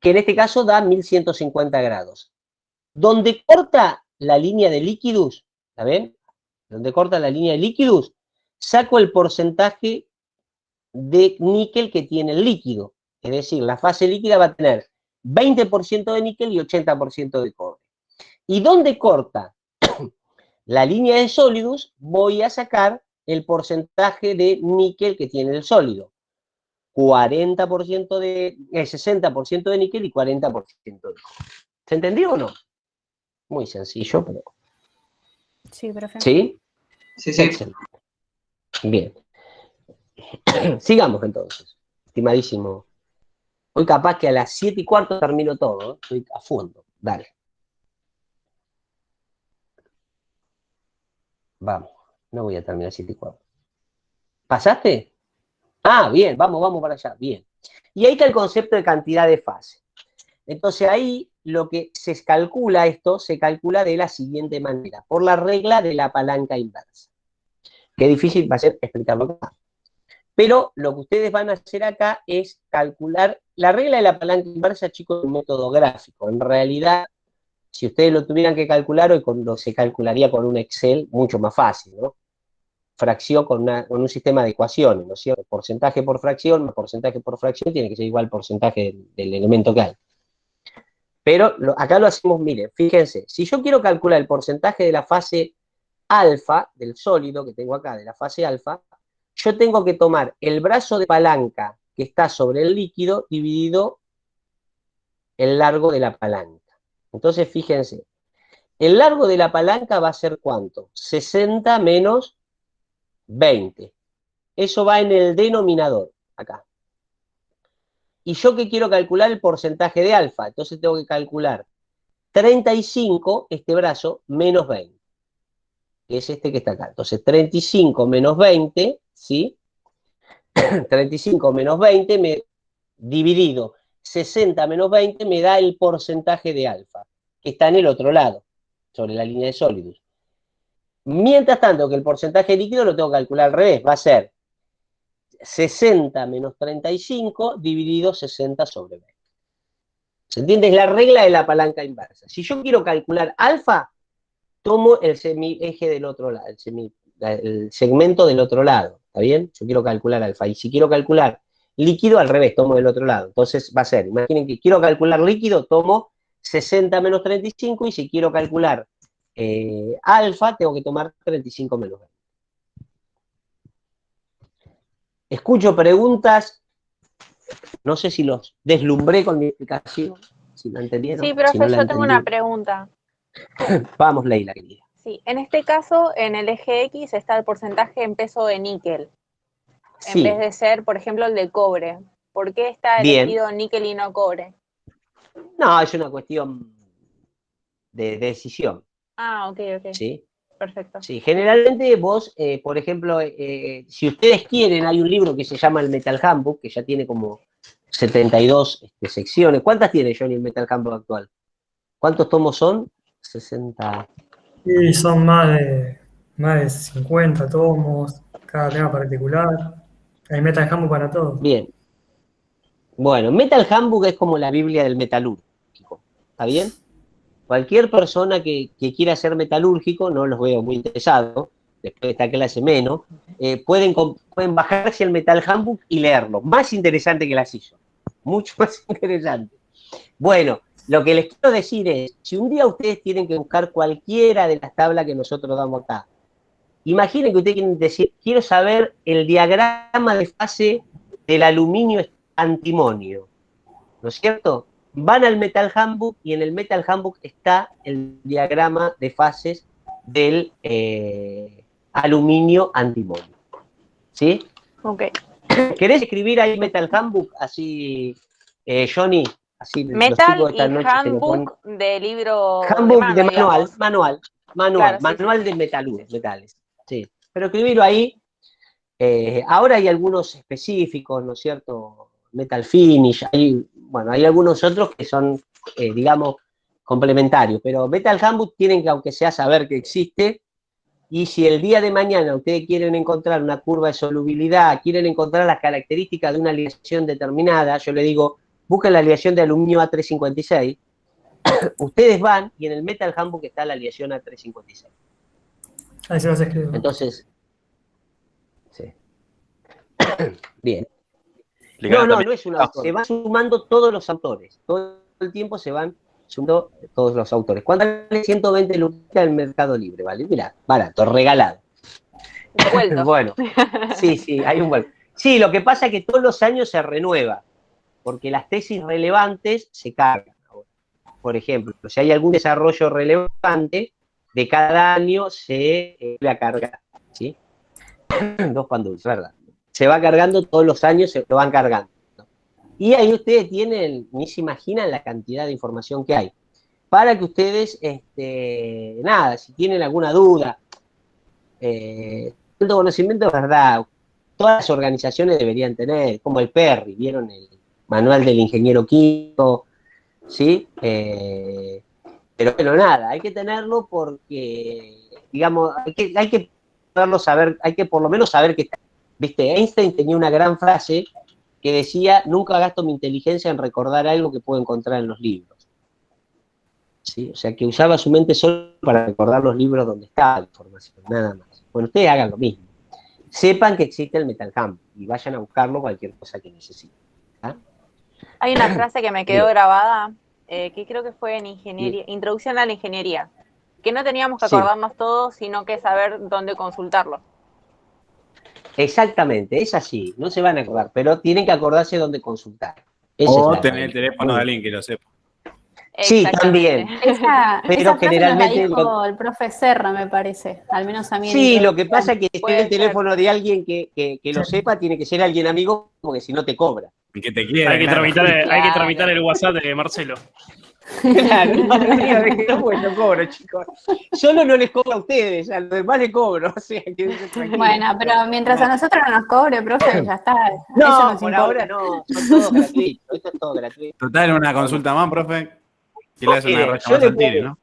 que en este caso da 1150 grados. Donde corta la línea de líquidos, ¿la ven? Donde corta la línea de líquidos, saco el porcentaje de níquel que tiene el líquido. Es decir, la fase líquida va a tener 20% de níquel y 80% de cobre. Y donde corta la línea de sólidos, voy a sacar el porcentaje de níquel que tiene el sólido. 60% de níquel y 40% de cobre. ¿Se entendió o no? Muy sencillo, pero... Sí, perfecto. ¿Sí? Sí, sí. Excelente. Bien. Sigamos entonces, estimadísimo. Hoy capaz que a las 7:15 termino todo, ¿eh? Estoy a fondo. Dale. Vamos. No voy a terminar a 7:15. ¿Pasaste? Ah, bien. Vamos para allá. Bien. Y ahí está el concepto de cantidad de fase. Entonces ahí lo que se calcula se calcula de la siguiente manera, por la regla de la palanca inversa. Qué difícil va a ser explicarlo acá. Pero lo que ustedes van a hacer acá es calcular la regla de la palanca inversa, chicos, es un método gráfico. En realidad, si ustedes lo tuvieran que calcular, hoy se calcularía con un Excel mucho más fácil, ¿no? Fracción con un sistema de ecuaciones, ¿no es cierto? Porcentaje por fracción más porcentaje por fracción tiene que ser igual al porcentaje del elemento que hay. Pero acá lo hacemos, miren, fíjense, si yo quiero calcular el porcentaje de la fase alfa, del sólido que tengo acá, de la fase alfa, yo tengo que tomar el brazo de palanca que está sobre el líquido dividido el largo de la palanca. Entonces, fíjense, el largo de la palanca va a ser ¿cuánto? 60 menos 20. Eso va en el denominador, acá. Y yo que quiero calcular el porcentaje de alfa, entonces tengo que calcular 35, este brazo, menos 20. Que es este que está acá. Entonces, 35 menos 20, ¿sí? 35 menos 20 dividido 60 menos 20 me da el porcentaje de alfa, que está en el otro lado, sobre la línea de sólidos. Mientras tanto, que el porcentaje líquido lo tengo que calcular al revés, va a ser 60 menos 35 dividido 60 sobre 20. ¿Se entiende? Es la regla de la palanca inversa. Si yo quiero calcular alfa, tomo el semieje del otro lado, el segmento del otro lado, ¿está bien? Yo quiero calcular alfa. Y si quiero calcular líquido, al revés, tomo del otro lado. Entonces va a ser, imaginen que quiero calcular líquido, tomo 60 menos 35, y si quiero calcular alfa, tengo que tomar 35 menos 20. Escucho preguntas, no sé si los deslumbré con mi explicación, si lo entendieron. Sí, profe, si no yo tengo una pregunta. Vamos, Leila, querida. Sí, en este caso, en el eje X está el porcentaje en peso de níquel, Sí. en vez de ser, por ejemplo, el de cobre. ¿Por qué está elegido níquel y no cobre? No, es una cuestión de decisión. Ah, ok. ¿Sí? Perfecto. Sí, generalmente vos, por ejemplo, si ustedes quieren, hay un libro que se llama el Metal Handbook, que ya tiene como 72 secciones. ¿Cuántas tiene, Johnny, el Metal Handbook actual? ¿Cuántos tomos son? 60. Sí, son más de 50 tomos, cada tema particular. Hay Metal Handbook para todos. Bien. Bueno, Metal Handbook es como la Biblia del metalúrgico, ¿está bien? Cualquier persona que quiera ser metalúrgico, no los veo muy interesados, después de esta clase menos, pueden bajarse el Metal Handbook y leerlo. Más interesante que la silla. Mucho más interesante. Bueno, lo que les quiero decir es, si un día ustedes tienen que buscar cualquiera de las tablas que nosotros damos acá, imaginen que ustedes quieren decir, quiero saber el diagrama de fase del aluminio antimonio, ¿no es cierto? Van al Metal Handbook y en el Metal Handbook está el diagrama de fases del aluminio antimonio. ¿Sí? Ok. ¿Querés escribir ahí Metal Handbook? Así, Johnny, así Metal los chicos y Handbook de libro Handbook de digamos. manual, Claro, manual de metales. Sí. Pero escribirlo ahí. Ahora hay algunos específicos, ¿no es cierto? Metal Finish, hay algunos otros que son, digamos, complementarios, pero Metal Handbook tienen que, aunque sea, saber que existe, y si el día de mañana ustedes quieren encontrar una curva de solubilidad, quieren encontrar las características de una aleación determinada, yo le digo, busquen la aleación de aluminio A356, ustedes van y en el Metal Handbook está la aleación A356. Ahí se los escribo. Entonces, sí. Bien. No es un autor, se van sumando todos los autores, todo el tiempo se van sumando todos los autores. ¿Cuánto vale 120 lucas en el Mercado Libre? Vale, mira, barato, regalado. Bueno, sí, hay un vuelto. Sí, lo que pasa es que todos los años se renueva, porque las tesis relevantes se cargan. Por ejemplo, si hay algún desarrollo relevante, de cada año se va a cargar, ¿sí? 2 pan dulces, ¿verdad? Se va cargando todos los años, se lo van cargando. Y ahí ustedes tienen, ni se imaginan la cantidad de información que hay. Para que ustedes, si tienen alguna duda, tanto conocimiento es verdad, todas las organizaciones deberían tener, como el PERRI, ¿vieron el manual del ingeniero químico? ¿Sí? Pero nada, hay que tenerlo porque, digamos, hay que poderlo saber, hay que por lo menos saber que está. ¿Viste? Einstein tenía una gran frase que decía, nunca gasto mi inteligencia en recordar algo que puedo encontrar en los libros. ¿Sí? O sea, que usaba su mente solo para recordar los libros donde estaba la información, nada más. Bueno, ustedes hagan lo mismo. Sepan que existe el Metal Handbook y vayan a buscarlo cualquier cosa que necesiten. ¿Ah? Hay una frase que me quedó grabada, que creo que fue en ingeniería, Introducción a la Ingeniería, que no teníamos que acordarnos todos, sino que saber dónde consultarlo. Exactamente, es así, no se van a acordar, pero tienen que acordarse dónde consultar. O tener el teléfono de alguien que lo sepa. Sí, también. Esa generalmente nos la dijo el profe Serra, me parece, al menos a mí. Sí, lo que pasa es que si tiene el teléfono de alguien que lo sepa, tiene que ser alguien amigo, porque si no te cobra. Que te quiera. Hay que tramitar el WhatsApp de Marcelo. Claro, no, bueno, cobro, chicos. Solo no les cobro a ustedes, a los demás les cobro. O sea, bueno, pero mientras a nosotros no nos cobre, profe, ya está. No, por ahora no, son todos gratuitos. Esto es todo gratuito. Total, una consulta más, profe. Que le hace una racha más al tiro, ¿no?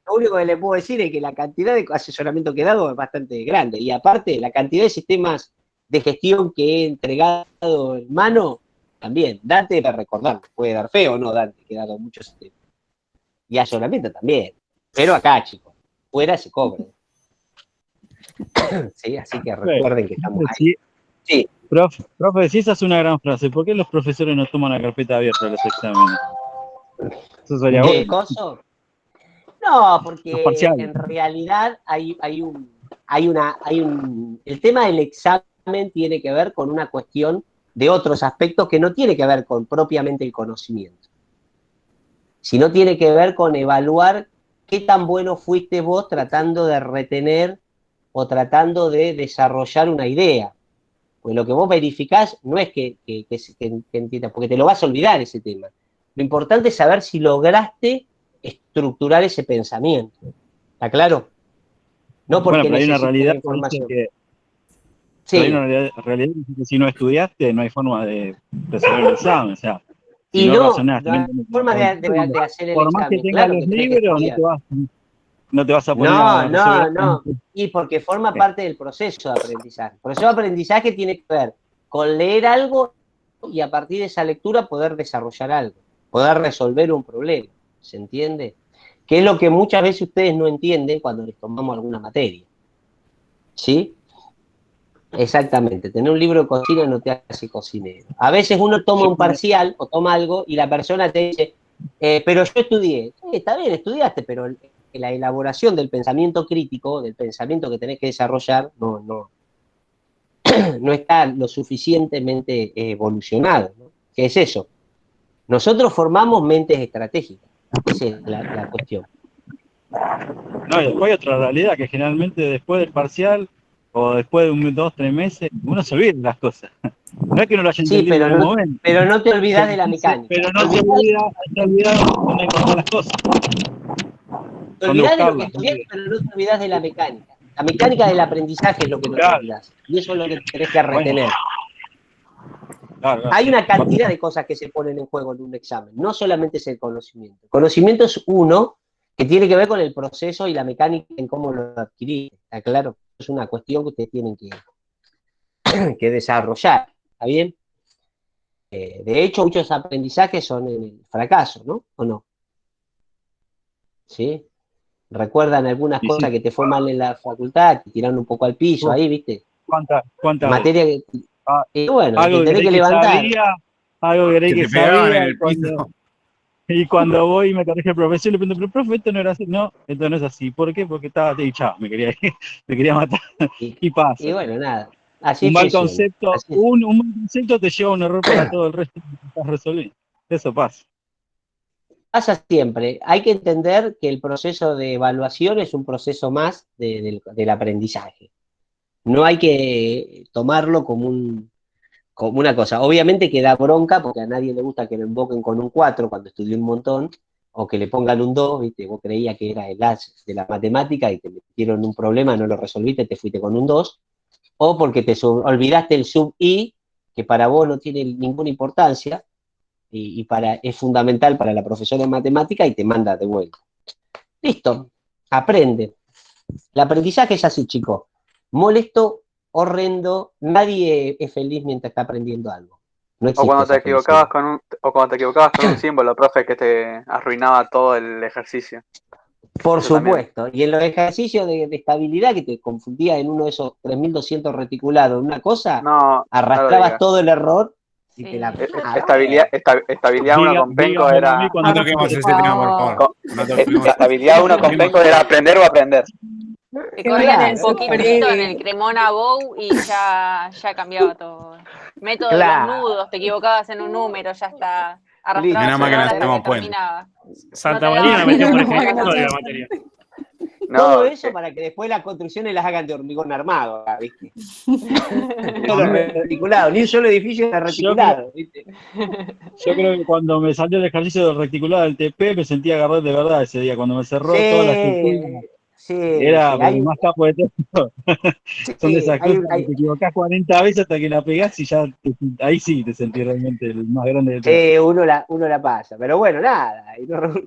Lo único que le puedo decir es que la cantidad de asesoramiento que he dado es bastante grande. Y aparte, la cantidad de sistemas de gestión que he entregado en mano, también. Dante, para recordar, puede dar fe o no, Dante, que he dado muchos sistemas. Y asesoramiento también. Pero acá, chicos, fuera se cobra. Sí, así que recuerden que estamos ahí. Sí. Profe, si esa es una gran frase, ¿por qué los profesores no toman la carpeta abierta de los exámenes? Eso sería ¿Qué cosa? No, porque en realidad el tema del examen tiene que ver con una cuestión de otros aspectos que no tiene que ver con propiamente el conocimiento, sino tiene que ver con evaluar qué tan bueno fuiste vos tratando de retener o tratando de desarrollar una idea. Pues lo que vos verificás no es que entiendas, porque te lo vas a olvidar ese tema. Lo importante es saber si lograste estructurar ese pensamiento. ¿Está claro? No porque bueno, pero hay una realidad información. Sí. Hay una realidad que si no estudiaste, no hay forma de resolver el examen. O sea, si y no razonaste, hay forma de hacer el examen. Por más que tengas los libros, no te vas a poner No. Y porque forma parte del proceso de aprendizaje. El proceso de aprendizaje tiene que ver con leer algo y a partir de esa lectura poder desarrollar algo, poder resolver un problema. ¿Se entiende? Que es lo que muchas veces ustedes no entienden cuando les tomamos alguna materia. ¿Sí? Exactamente. Tener un libro de cocina no te hace cocinero. A veces uno toma un parcial o toma algo y la persona te dice, pero yo estudié. Está bien, estudiaste, pero la elaboración del pensamiento crítico, del pensamiento que tenés que desarrollar, no está lo suficientemente evolucionado, ¿no? ¿Qué es eso? Nosotros formamos mentes estratégicas. Esa es la cuestión. No, y después hay otra realidad, que generalmente después del parcial o después de 2 o 3 meses, uno se olvida de las cosas. No es que no lo haya entendido en el momento. Pero no te olvidas de la mecánica. Pero no te olvidas dónde encontrar las cosas. Te olvidás de lo que estudiaste, pero no te olvidás de la mecánica. La mecánica del aprendizaje es lo que no te olvidás. Y eso es lo que tenés que retener. Claro. Hay una cantidad de cosas que se ponen en juego en un examen, no solamente es el conocimiento. El conocimiento es uno que tiene que ver con el proceso y la mecánica en cómo lo adquirir, ¿está claro? Es una cuestión que ustedes tienen que desarrollar, ¿está bien? De hecho, muchos aprendizajes son en el fracaso, ¿no? ¿O no? ¿Sí? ¿Recuerdan algunas cosas que te fue mal en la facultad, que tiraron un poco al piso ahí, viste? ¿Cuántas? Materia que... y bueno, Algo que tenés que levantar. Algo que creí Que que te pegaban en sabía. el piso. Y cuando voy y me corrige el profesor, le pregunto, pero profe, esto no era así. No, esto no es así. ¿Por qué? Porque estaba chao, me quería matar. Y pasa. Y bueno, nada. Así Un mal funciona. concepto, Así. un mal concepto te lleva a un error para todo el resto que estás resolviendo. Eso pasa. Pasa siempre. Hay que entender que el proceso de evaluación es un proceso más del aprendizaje. No hay que tomarlo como una cosa. Obviamente que da bronca porque a nadie le gusta que lo invoquen con un 4 cuando estudió un montón, o que le pongan un 2, ¿viste? Vos creías que era el as de la matemática y te metieron un problema, no lo resolviste, te fuiste con un 2, o porque te olvidaste el sub i, que para vos no tiene ninguna importancia, y es fundamental para la profesora de matemática y te manda de vuelta. Listo, aprende. El aprendizaje es así, chicos. Molesto, horrendo, nadie es feliz mientras está aprendiendo algo. No existe O cuando te esa equivocabas felicidad. con un símbolo, profe, que te arruinaba todo el ejercicio. Por Eso también. supuesto. Y en los ejercicios de estabilidad que te confundía en uno de esos 3200 reticulados, una cosa, No arrastrabas digas. todo el error y te la... Estabilidad 1 con Penco era... No toquemos ese tema, por favor. No toquemos. Estabilidad 1 con Penco era aprender o aprender. Te corrían un poquitito en el Cremona Bow y ya cambiaba todo. Método de los nudos, te equivocabas en un número, ya está. Arrastrabas Menos mal que no hasta hacemos que puente. terminaba. Santa María me metió, por ejemplo, toda la materia. Todo eso para que después las construcciones las hagan de hormigón armado, ¿viste? Todo reticulado, ni un solo edificio era reticulado, ¿viste? Yo creo que cuando me salió el ejercicio del reticulado del TP me sentí agarrado de verdad ese día, cuando me cerró toda la estructura. Era hay más capo de todo. Son de esas cosas que te equivocás 40 veces hasta que la pegás y ya ahí sí te sentís realmente el más grande de todo. Uno la pasa, pero bueno, nada,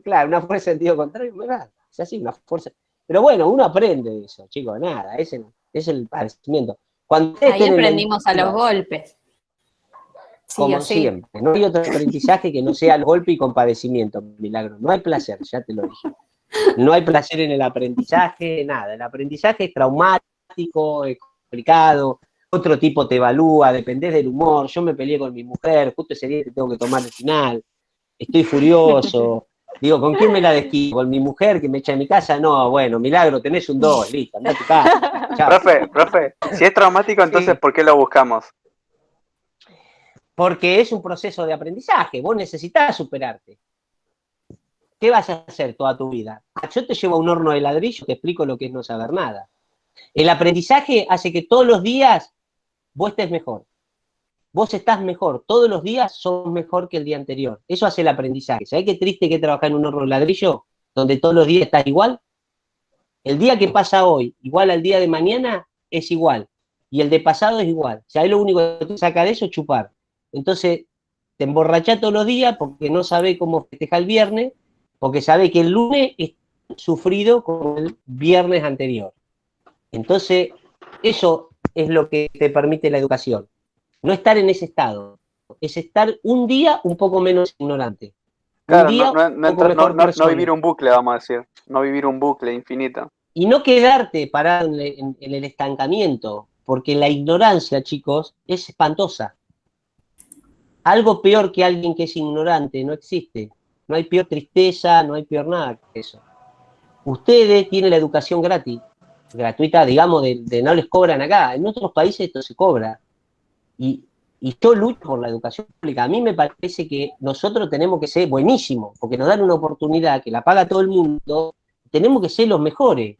claro, una fuerza en sentido contrario, es así, una fuerza. Pero bueno, uno aprende de eso, chicos, nada, es el padecimiento. Ahí aprendimos a los golpes. Como siempre, no hay otro aprendizaje que no sea el golpe y con padecimiento, Milagro. No hay placer, ya te lo dije. No hay placer en el aprendizaje, nada. El aprendizaje es traumático, es complicado, otro tipo te evalúa, dependés del humor. Yo me peleé con mi mujer, justo ese día te tengo que tomar el final, estoy furioso. Digo, ¿con quién me la desquivo? ¿Con mi mujer que me echa de mi casa? No, bueno, Milagro, tenés un 2, listo, andá a tu casa. Chao. Profe, si es traumático, entonces ¿por qué lo buscamos? Porque es un proceso de aprendizaje, vos necesitás superarte. ¿Qué vas a hacer toda tu vida? Yo te llevo a un horno de ladrillo, te explico lo que es no saber nada. El aprendizaje hace que todos los días vos estés mejor. Vos estás mejor, todos los días sos mejor que el día anterior. Eso hace el aprendizaje. ¿Sabés qué triste que es trabajar en un horno de ladrillo donde todos los días estás igual? El día que pasa hoy, igual al día de mañana, es igual. Y el de pasado es igual. ¿Sabés lo único que te saca de eso? Es chupar. Entonces, te emborrachás todos los días porque no sabés cómo festejar el viernes, porque sabés que el lunes es sufrido como el viernes anterior. Entonces, eso es lo que te permite la educación. No estar en ese estado, es estar un día un poco menos ignorante. Claro, no vivir un bucle, vamos a decir. No vivir un bucle infinito. Y no quedarte parado en el estancamiento, porque la ignorancia, chicos, es espantosa. Algo peor que alguien que es ignorante no existe. No hay peor tristeza, no hay peor nada que eso. Ustedes tienen la educación gratuita, digamos, de no les cobran acá. En otros países esto se cobra. Y yo lucho por la educación pública. A mí me parece que nosotros tenemos que ser buenísimos, porque nos dan una oportunidad que la paga todo el mundo. Tenemos que ser los mejores.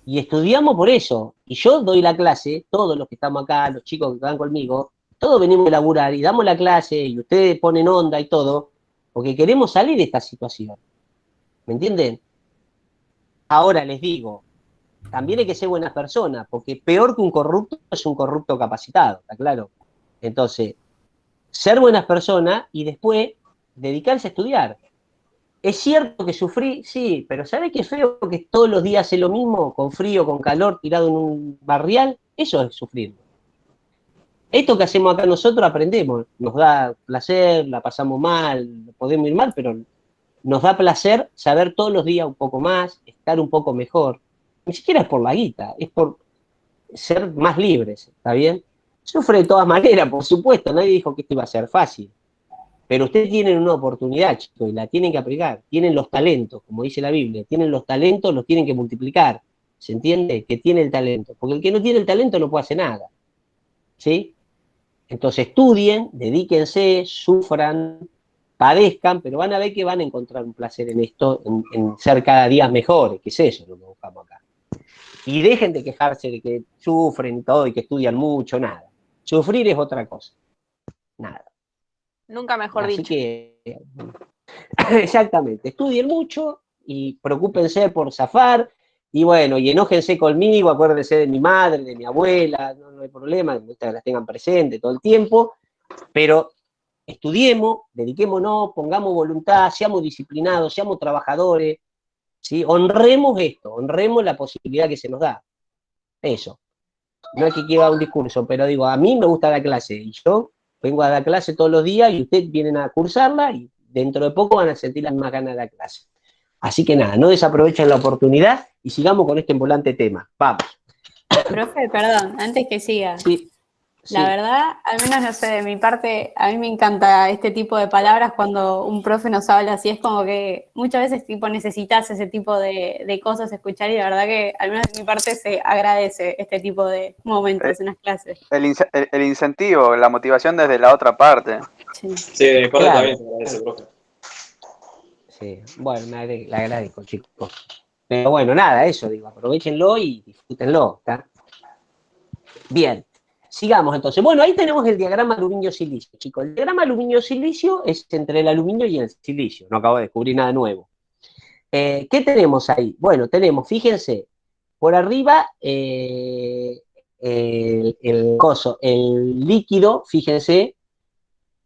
Y estudiamos por eso. Y yo doy la clase, todos los que estamos acá, los chicos que están conmigo, todos venimos a laburar y damos la clase y ustedes ponen onda y todo, porque queremos salir de esta situación. ¿Me entienden? Ahora les digo, también hay que ser buenas personas, porque peor que un corrupto es un corrupto capacitado, ¿está claro? Entonces, ser buenas personas y después dedicarse a estudiar. Es cierto que sufrí, sí, pero ¿sabes qué feo que todos los días hace lo mismo, con frío, con calor, tirado en un barrial? Eso es sufrir. Esto que hacemos acá nosotros aprendemos, nos da placer, la pasamos mal, podemos ir mal, pero nos da placer saber todos los días un poco más, estar un poco mejor. Ni siquiera es por la guita, es por ser más libres, ¿está bien? Sufre de todas maneras, por supuesto, nadie dijo que esto iba a ser fácil. Pero ustedes tienen una oportunidad, chicos, y la tienen que aplicar. Tienen los talentos, como dice la Biblia, tienen los talentos, los tienen que multiplicar. ¿Se entiende? Que tiene el talento. Porque el que no tiene el talento no puede hacer nada. ¿Sí? Entonces estudien, dedíquense, sufran, padezcan, pero van a ver que van a encontrar un placer en esto, en ser cada día mejores, que es eso lo que buscamos acá. Y dejen de quejarse de que sufren todo y que estudian mucho, nada. Sufrir es otra cosa. Nada. Nunca mejor Así dicho. que, exactamente, estudien mucho y preocúpense por zafar, y bueno, y enójense conmigo, acuérdense de mi madre, de mi abuela, no hay problema, me gusta que las tengan presentes todo el tiempo, pero estudiemos, dediquémonos, pongamos voluntad, seamos disciplinados, seamos trabajadores, ¿sí? Honremos esto, honremos la posibilidad que se nos da. Eso. No es que quiera un discurso, pero digo, a mí me gusta dar clase, y yo vengo a dar clase todos los días y ustedes vienen a cursarla y dentro de poco van a sentir las mismas ganas de dar clase. Así que nada, no desaprovechen la oportunidad y sigamos con este volante tema. Vamos. Profe, perdón, antes que siga. Sí. La verdad, al menos no sé, de mi parte, a mí me encanta este tipo de palabras cuando un profe nos habla así, es como que muchas veces tipo necesitas ese tipo de cosas escuchar y la verdad que al menos de mi parte se agradece este tipo de momentos en las clases. El incentivo, la motivación desde la otra parte. Sí, de mi parte Claro. también se agradece, profe. Sí, bueno, le agradezco, chicos. Pero bueno, nada, eso digo, aprovechenlo y disfrútenlo, ¿está? Bien. Sigamos entonces. Bueno, ahí tenemos el diagrama aluminio-silicio, chicos. El diagrama aluminio-silicio es entre el aluminio y el silicio. No acabo de descubrir nada nuevo. ¿Qué tenemos ahí? Bueno, tenemos, fíjense, por arriba el líquido, fíjense,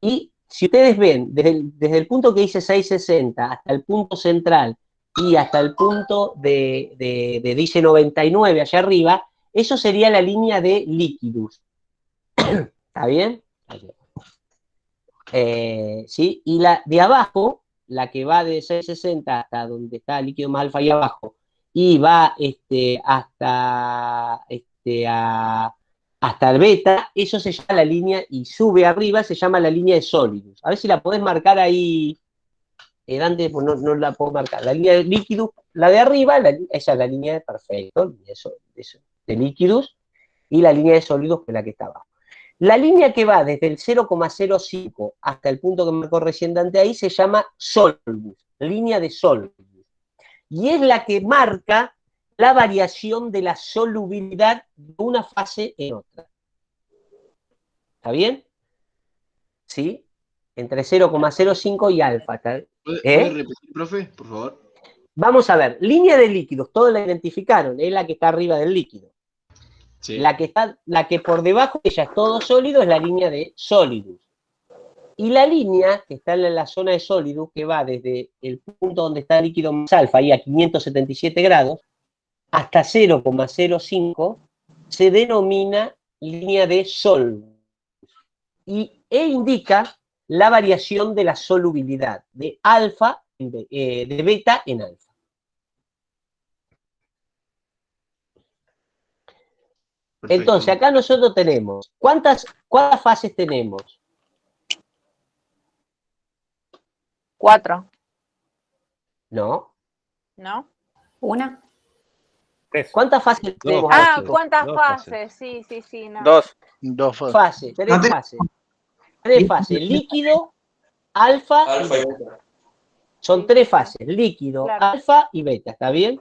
y si ustedes ven, desde el punto que dice 660 hasta el punto central y hasta el punto de dice 99 allá arriba, eso sería la línea de líquidos. ¿Está bien? ¿Sí? Y la de abajo, la que va de 660 hasta donde está el líquido más alfa ahí abajo, y va hasta el beta, eso se llama la línea, y sube arriba, se llama la línea de sólidos. A ver si la podés marcar ahí, Dante, pues no la puedo marcar. La línea de líquidos, la de arriba, esa es la línea de perfecto, de líquidos, y la línea de sólidos, que es la que está abajo. La línea que va desde el 0,05 hasta el punto que marcó recién Dante ahí se llama solvus, línea de solvus. Y es la que marca la variación de la solubilidad de una fase en otra. ¿Está bien? ¿Sí? Entre 0,05 y alfa. ¿Puede repetir, profe, por favor? Vamos a ver, línea de líquidos, todos la identificaron, es la que está arriba del líquido. Sí. La que por debajo de ella es todo sólido es la línea de sólidos. Y la línea que está en la zona de sólidos, que va desde el punto donde está el líquido más alfa, ahí a 577 grados, hasta 0,05, se denomina línea de solvus. E indica la variación de la solubilidad de alfa, de beta en alfa. Perfecto. Entonces, acá nosotros tenemos, ¿cuántas fases tenemos? 4. No. ¿No? ¿Una? ¿Cuántas fases tenemos? Ah, ¿cuántas fases? Sí. No. Dos fases. Tres fases. Tres fases. Líquido, alfa y beta. Son tres fases. Líquido, claro. Alfa y beta. ¿Está bien?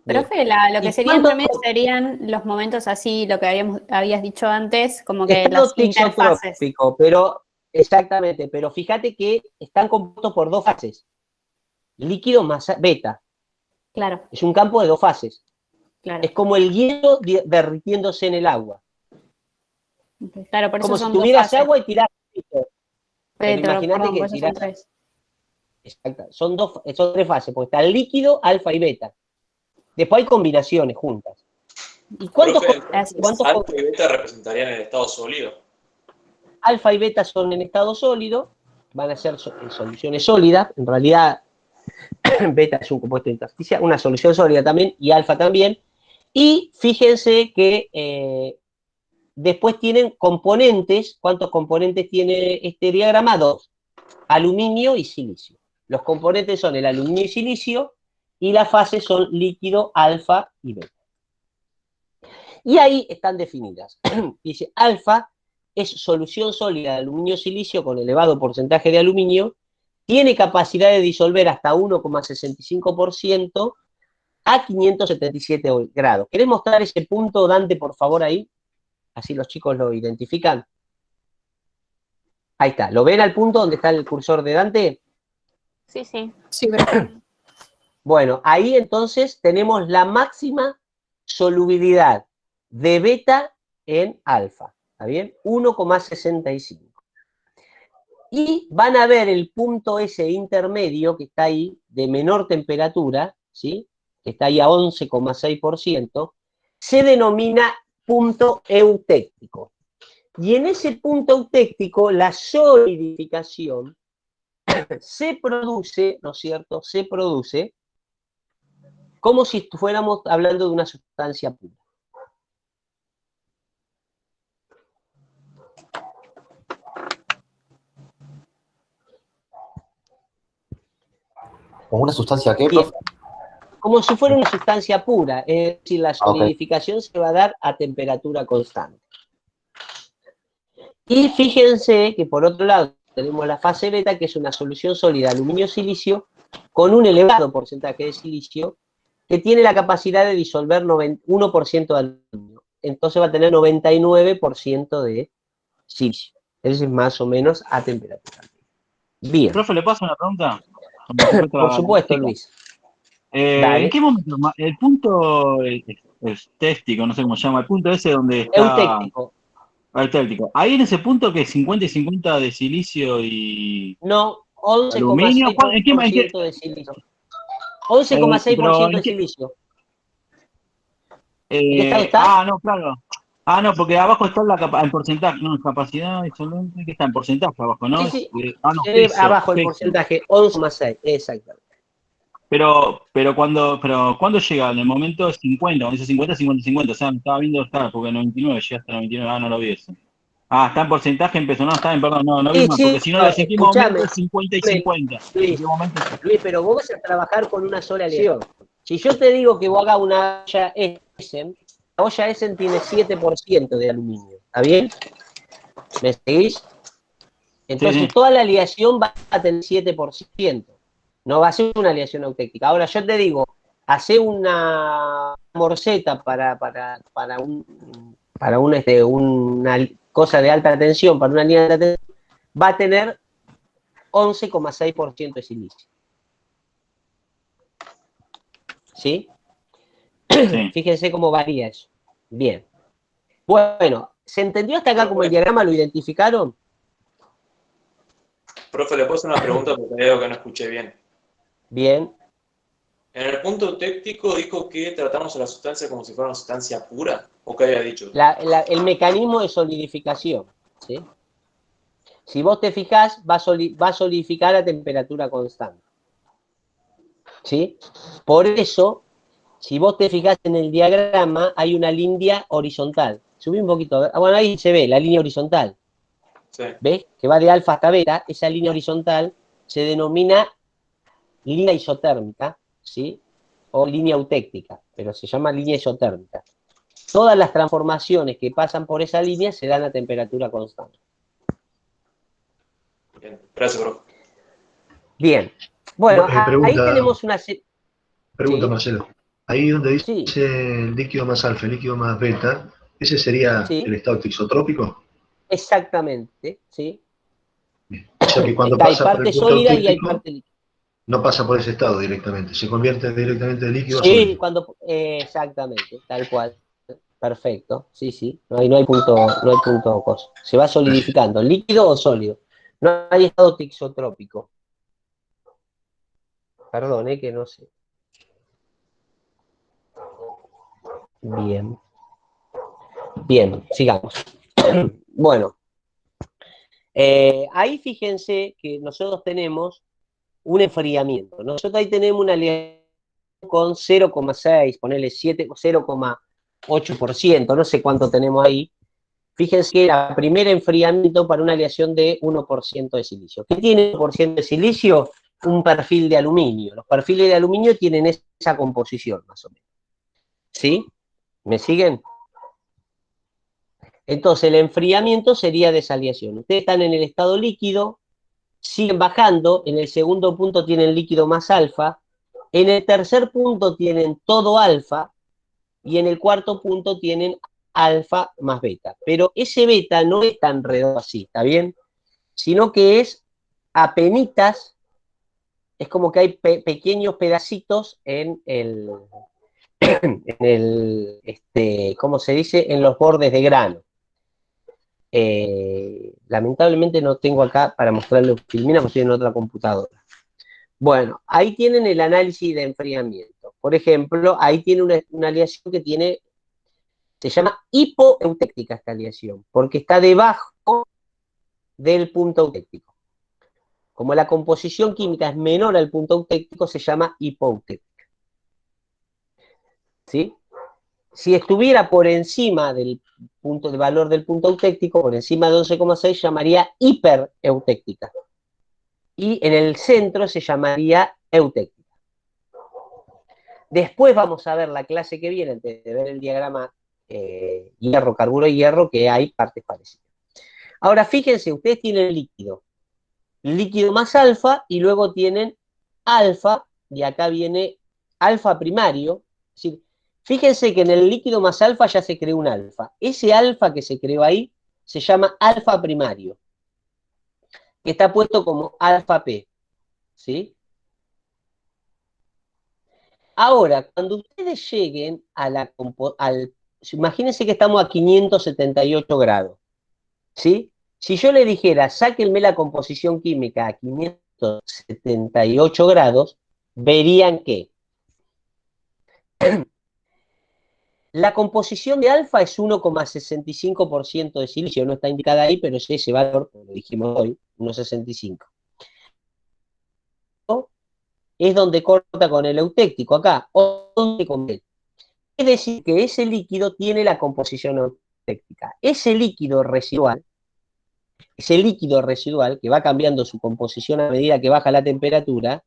Profe, lo que serían también serían los momentos así, lo que habías dicho antes, como que las interfases. Pero, exactamente, pero fíjate que están compuestos por dos fases. Líquido más beta. Claro. Es un campo de dos fases. Claro. Es como el hielo derritiéndose en el agua. Claro, por como eso si son tuvieras dos fases. agua y tirás hielo. imagínate que pues esos son tres. Exacto, son tres fases, porque está el líquido, alfa y beta. Después hay combinaciones juntas. ¿Y cuántos Alfa y beta representarían el estado sólido? Alfa y beta son en estado sólido, van a ser soluciones sólidas, en realidad beta es un compuesto de intersticia, una solución sólida también, y alfa también, y fíjense que después tienen componentes. ¿Cuántos componentes tiene este diagrama? 2, aluminio y silicio. Los componentes son el aluminio y silicio, y las fases son líquido, alfa y beta. Y ahí están definidas. Dice, alfa es solución sólida de aluminio-silicio con elevado porcentaje de aluminio, tiene capacidad de disolver hasta 1,65% a 577 grados. ¿Querés mostrar ese punto, Dante, por favor, ahí? Así los chicos lo identifican. Ahí está. ¿Lo ven al punto donde está el cursor de Dante? Sí, sí. Sí, pero... Bueno, ahí entonces tenemos la máxima solubilidad de beta en alfa. ¿Está bien? 1,65. Y van a ver el punto ese intermedio que está ahí, de menor temperatura, ¿sí? Que está ahí a 11,6%, se denomina punto eutéctico. Y en ese punto eutéctico, la solidificación se produce, ¿no es cierto? Se produce como si fuéramos hablando de una sustancia pura. ¿Como una sustancia qué, profe? Como si fuera una sustancia pura, es decir, la solidificación se va a dar a temperatura constante. Y fíjense que por otro lado tenemos la fase beta, que es una solución sólida de aluminio-silicio con un elevado porcentaje de silicio que tiene la capacidad de disolver 1% de aluminio. Entonces va a tener 99% de silicio. Ese es más o menos a temperatura. Bien. Profe, ¿le paso una pregunta? Por supuesto, Luis. ¿En qué momento? El punto estético, no sé cómo se llama, el punto ese donde está... Eutéctico. Ahí en ese punto que es 50 y 50 de silicio y... No, aluminio. 11,6% de silicio. 11,6% de silicio. ¿En qué estado está? No, claro. No, porque abajo está el porcentaje, no, capacidad disolvente, que está en porcentaje abajo, ¿no? Sí, sí. Peso, abajo el porcentaje, 11,6, exactamente. Pero ¿cuándo llega? En el momento es 50, cuando dice 50, 50, 50, o sea, estaba viendo, porque 99, llega hasta 99, no lo vi eso. Está en porcentaje, empezó, no, está bien, perdón, no vi más, porque si no, ¿en qué momento es 50 y 50? Luis, pero vos vas a trabajar con una sola aleación. Si yo te digo que vos hagas una olla Essen, la olla Essen tiene 7% de aluminio, ¿está bien? ¿Me seguís? Entonces toda la aleación va a tener 7%. No va a ser una aleación eutéctica. Ahora yo te digo, hacer una morceta para una cosa de alta tensión, para una línea de alta tensión, va a tener 11,6% de silicio. ¿Sí? Fíjense cómo varía eso. Bien. Bueno, ¿se entendió hasta acá como el diagrama lo identificaron? Profe, le puedo hacer una pregunta porque creo que no escuché bien. Bien. En el punto eutéctico dijo que tratamos a la sustancia como si fuera una sustancia pura, ¿o qué había dicho? El mecanismo de solidificación, ¿sí? Si vos te fijás, va a solidificar a temperatura constante, ¿sí? Por eso, si vos te fijás en el diagrama, hay una línea horizontal. Subí un poquito. Bueno, ahí se ve la línea horizontal. Sí. ¿Ves? Que va de alfa hasta beta. Esa línea horizontal se denomina línea isotérmica, ¿sí? O línea eutéctica, pero se llama línea isotérmica. Todas las transformaciones que pasan por esa línea se dan a temperatura constante. Bien, gracias, profe. Bien. Bueno, ahí pregunta, tenemos una... Pregunta, ¿sí? Marcelo. Ahí donde dice el líquido más alfa, el líquido más beta, ¿ese sería el estado isotrópico? Exactamente, ¿sí? O sea que cuando Está, hay pasa por parte el punto sólida y hay eutéctico, parte líquida. no pasa por ese estado directamente, se convierte directamente de líquido a Sí, sólido. exactamente, tal cual. Perfecto, sí, sí. No hay punto cosa. Se va solidificando, líquido o sólido. No hay estado tixotrópico. Perdón, que no sé. Bien. Bien, sigamos. Bueno. Ahí fíjense que nosotros tenemos un enfriamiento. Nosotros ahí tenemos una aleación con 0,6, ponele 7, 0,8%, no sé cuánto tenemos ahí. Fíjense que era el primer enfriamiento para una aleación de 1% de silicio. ¿Qué tiene 1% de silicio? Un perfil de aluminio. Los perfiles de aluminio tienen esa composición, más o menos. ¿Sí? ¿Me siguen? Entonces, el enfriamiento sería desaliación. Ustedes están en el estado líquido, siguen bajando, en el segundo punto tienen líquido más alfa, en el tercer punto tienen todo alfa, y en el cuarto punto tienen alfa más beta. Pero ese beta no es tan redondo así, ¿está bien? Sino que es apenitas, es como que hay pequeños pedacitos en el, ¿cómo se dice? En los bordes de grano. Lamentablemente no tengo acá para mostrarles Filmina, porque estoy en otra computadora. Bueno, ahí tienen el análisis de enfriamiento. Por ejemplo, ahí tiene una aleación que tiene, se llama hipoeutéctica esta aleación, porque está debajo del punto eutéctico. Como la composición química es menor al punto eutéctico, se llama hipoeutéctica. ¿Sí? Si estuviera por encima del punto de valor del punto eutéctico, por encima de 11,6, llamaría hipereutéctica. Y en el centro se llamaría eutéctica. Después vamos a ver la clase que viene, antes de ver el diagrama hierro, carburo y hierro, que hay partes parecidas. Ahora, fíjense, ustedes tienen líquido más alfa, y luego tienen alfa, y acá viene alfa primario. Es decir, fíjense que en el líquido más alfa ya se creó un alfa. Ese alfa que se creó ahí se llama alfa primario, que está puesto como alfa P. ¿Sí? Ahora, cuando ustedes lleguen a imagínense que estamos a 578 grados. ¿Sí? Si yo le dijera, sáquenme la composición química a 578 grados, verían que la composición de alfa es 1,65% de silicio, no está indicada ahí, pero es ese valor, como lo dijimos hoy, 1,65. Es donde corta con el eutéctico, acá, 11 con B. Es decir, que ese líquido tiene la composición eutéctica. Ese líquido residual que va cambiando su composición a medida que baja la temperatura,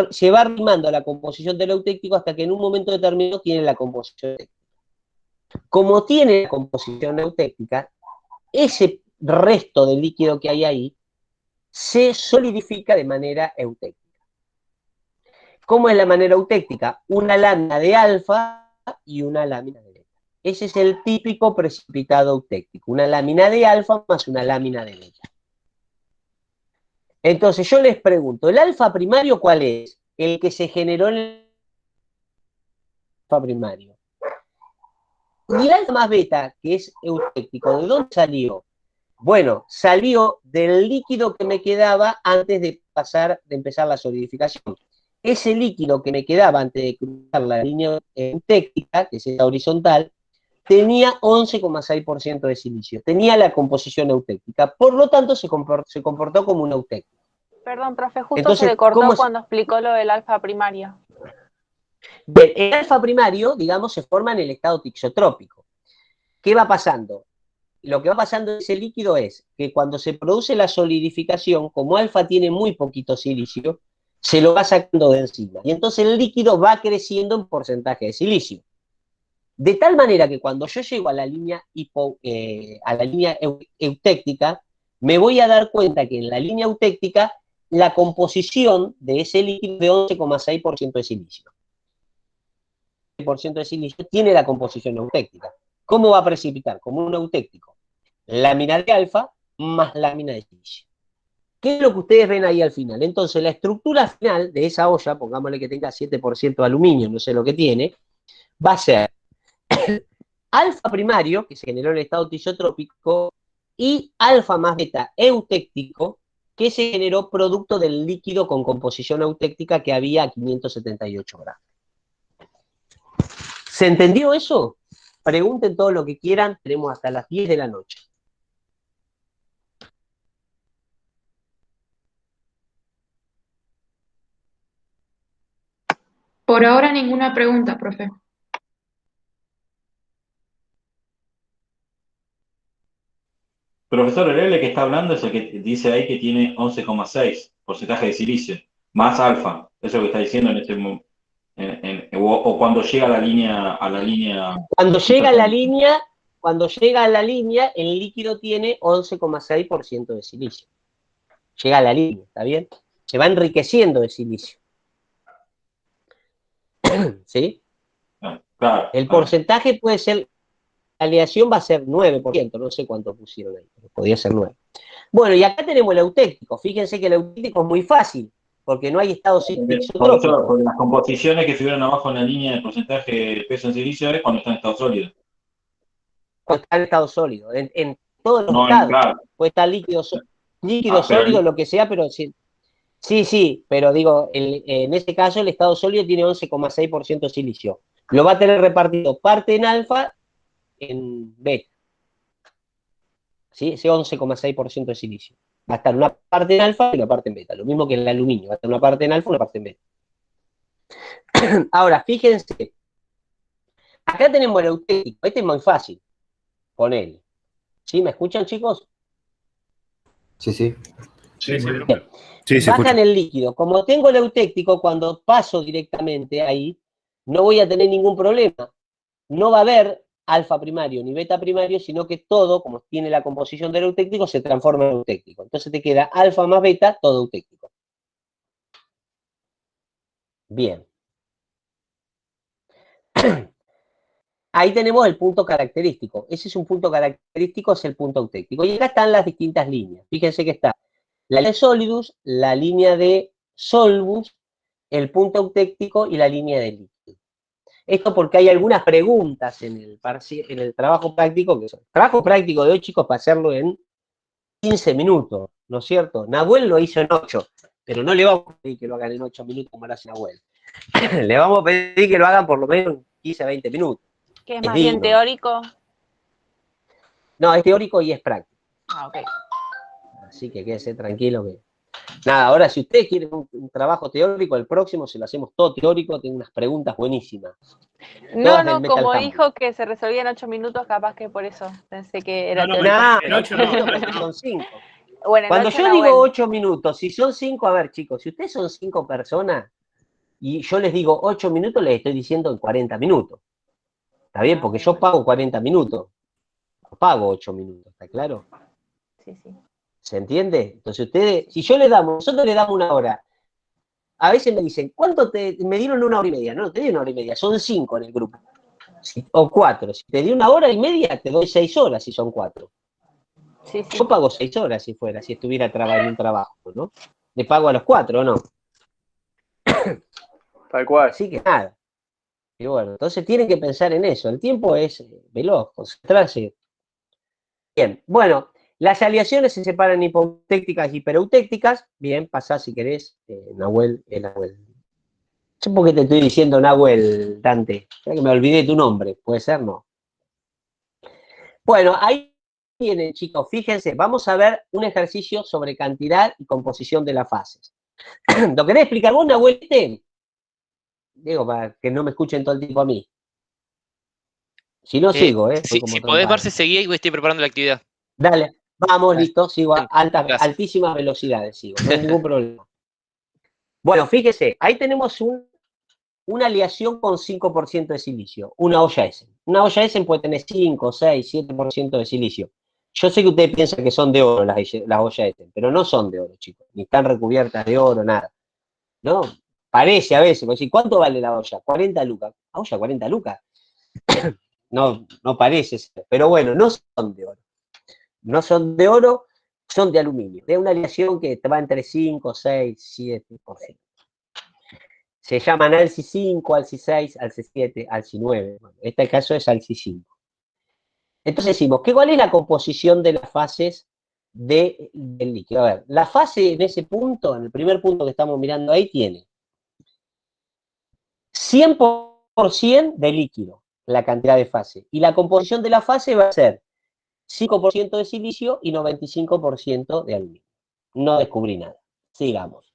se va arrimando a la composición del eutéctico hasta que en un momento determinado tiene la composición eutéctica. Como tiene la composición eutéctica, ese resto de líquido que hay ahí se solidifica de manera eutéctica. ¿Cómo es la manera eutéctica? Una lámina de alfa y una lámina de beta. Ese es el típico precipitado eutéctico, una lámina de alfa más una lámina de beta. Entonces yo les pregunto, ¿el alfa primario cuál es? El que se generó en el alfa primario. Y el alfa más beta, que es eutéctico, ¿de dónde salió? Bueno, salió del líquido que me quedaba antes de empezar la solidificación. Ese líquido que me quedaba antes de cruzar la línea eutéctica, que es esa horizontal, tenía 11,6% de silicio, tenía la composición eutéctica, por lo tanto se comportó como un eutéctico. Perdón, profe, justo Entonces, se le cortó cuando explicó lo del alfa primario. Bien, el alfa primario, digamos, se forma en el estado tixotrópico. ¿Qué va pasando? Lo que va pasando en ese líquido es que cuando se produce la solidificación, como alfa tiene muy poquito silicio, se lo va sacando de encima. Y entonces el líquido va creciendo en porcentaje de silicio. De tal manera que cuando yo llego a la línea, eutéctica, me voy a dar cuenta que en la línea eutéctica la composición de ese líquido es de 11,6% de silicio. El 11% de silicio tiene la composición eutéctica. ¿Cómo va a precipitar? Como un eutéctico. Lámina de alfa más lámina de silicio. ¿Qué es lo que ustedes ven ahí al final? Entonces, la estructura final de esa olla, pongámosle que tenga 7% de aluminio, no sé lo que tiene, va a ser alfa primario, que se generó en el estado tisotrópico, y alfa más beta eutéctico, que se generó producto del líquido con composición eutéctica que había a 578 grados. ¿Se entendió eso? Pregunten todo lo que quieran, tenemos hasta las 10 de la noche. Por ahora ninguna pregunta, profe. Profesor, el L que está hablando es el que dice ahí que tiene 11,6 porcentaje de silicio, más alfa. Eso es lo que está diciendo en ese momento. O cuando llega a la línea. Cuando llega a la línea, el líquido tiene 11,6% de silicio. Llega a la línea, ¿está bien? Se va enriqueciendo de silicio. ¿Sí? Claro. El porcentaje puede ser, la aleación va a ser 9%, no sé cuánto pusieron ahí, pero podría ser 9. Bueno, y acá tenemos el eutéctico. Fíjense que el eutéctico es muy fácil, porque no hay estado isotrópico. Por las composiciones que figuran abajo en la línea de porcentaje de peso en silicio es cuando está en estado sólido. Cuando está en estado sólido, en todos los estados. Claro. Puede estar líquido sólido, lo que sea, pero sí. Sí, pero digo, en este caso el estado sólido tiene 11,6% de silicio. Lo va a tener repartido parte en alfa, en beta. ¿Sí? Ese 11,6% de silicio. Va a estar una parte en alfa y una parte en beta. Lo mismo que el aluminio. Va a estar una parte en alfa y una parte en beta. Ahora, fíjense. Acá tenemos el eutético. Este es muy fácil. Con él. ¿Sí? ¿Me escuchan, chicos? Sí. Bajan el líquido. Como tengo el eutéctico, cuando paso directamente ahí, no voy a tener ningún problema. No va a haber alfa primario ni beta primario, sino que todo, como tiene la composición del eutéctico, se transforma en eutéctico. Entonces te queda alfa más beta, todo eutéctico. Bien. Ahí tenemos el punto característico. Ese es un punto característico, es el punto eutéctico. Y acá están las distintas líneas. Fíjense que está la línea de Solidus, la línea de Solvus, el punto eutéctico y la línea de líquido. Esto porque hay algunas preguntas en el trabajo práctico, que son trabajo práctico de hoy, chicos, para hacerlo en 15 minutos, ¿no es cierto? Nahuel lo hizo en 8, pero no le vamos a pedir que lo hagan en 8 minutos como lo hace Nahuel. Le vamos a pedir que lo hagan por lo menos en 15 a 20 minutos. ¿Qué es más bien teórico? No, es teórico y es práctico. Ah, ok. Así que quédese tranquilo que... Nada, ahora si ustedes quieren un trabajo teórico, el próximo se lo hacemos todo teórico, tengo unas preguntas buenísimas. No, como dijo que se resolvía en 8 minutos, capaz que por eso pensé que era teórico. En 8 minutos son 5. Bueno, cuando yo digo 8 minutos, si son 5, a ver chicos, si ustedes son 5 personas y yo les digo 8 minutos, les estoy diciendo en 40 minutos. ¿Está bien? Porque yo pago 40 minutos. No pago 8 minutos, ¿está claro? Sí. ¿Se entiende? Entonces ustedes, si nosotros le damos 1 hora, a veces me dicen, ¿cuánto me dieron 1 hora y media? No, te di 1 hora y media, son 5 en el grupo. O 4. Si te di 1 hora y media, te doy 6 horas si son 4. Sí. Yo pago 6 horas si estuviera en un trabajo, ¿no? Le pago a los 4, ¿o no? Tal cual. Así que nada. Y bueno, entonces tienen que pensar en eso. El tiempo es veloz, concentrarse. Bien, bueno, las aleaciones se separan en hipotécticas y hipereutécticas. Bien, pasá si querés, Nahuel. Yo porque te estoy diciendo Nahuel, Dante. Ya que me olvidé tu nombre, ¿puede ser? No. Bueno, ahí tienen, chicos, fíjense, vamos a ver un ejercicio sobre cantidad y composición de las fases. ¿Lo querés explicar vos, Nahuel? Digo, para que no me escuchen todo el tiempo a mí. Si no, sigo, ¿eh? Si podés, Marce, seguí y estoy preparando la actividad. Dale, vamos, listo, sigo a altísimas velocidades, sigo, no hay ningún problema. Bueno, fíjese, ahí tenemos una aleación con 5% de silicio, una olla Essen. Una olla Essen puede tener 5, 6, 7% de silicio. Yo sé que ustedes piensan que son de oro las ollas Essen, pero no son de oro, chicos, ni están recubiertas de oro, nada. ¿No? Parece a veces, porque ¿cuánto vale la olla? 40 lucas. ¿La olla 40 lucas? No parece ser, pero bueno, no son de oro. No son de oro, son de aluminio. De una aleación que te va entre 5, 6, 7%. Se llaman ALCI 5, ALCI 6, ALCI 7, ALCI 9. Bueno, este caso es ALCI 5. Entonces decimos, ¿cuál es la composición de las fases del líquido? A ver, la fase en ese punto, en el primer punto que estamos mirando ahí, tiene 100% de líquido, la cantidad de fase. Y la composición de la fase va a ser 5% de silicio y 95% de aluminio. No descubrí nada. Sigamos.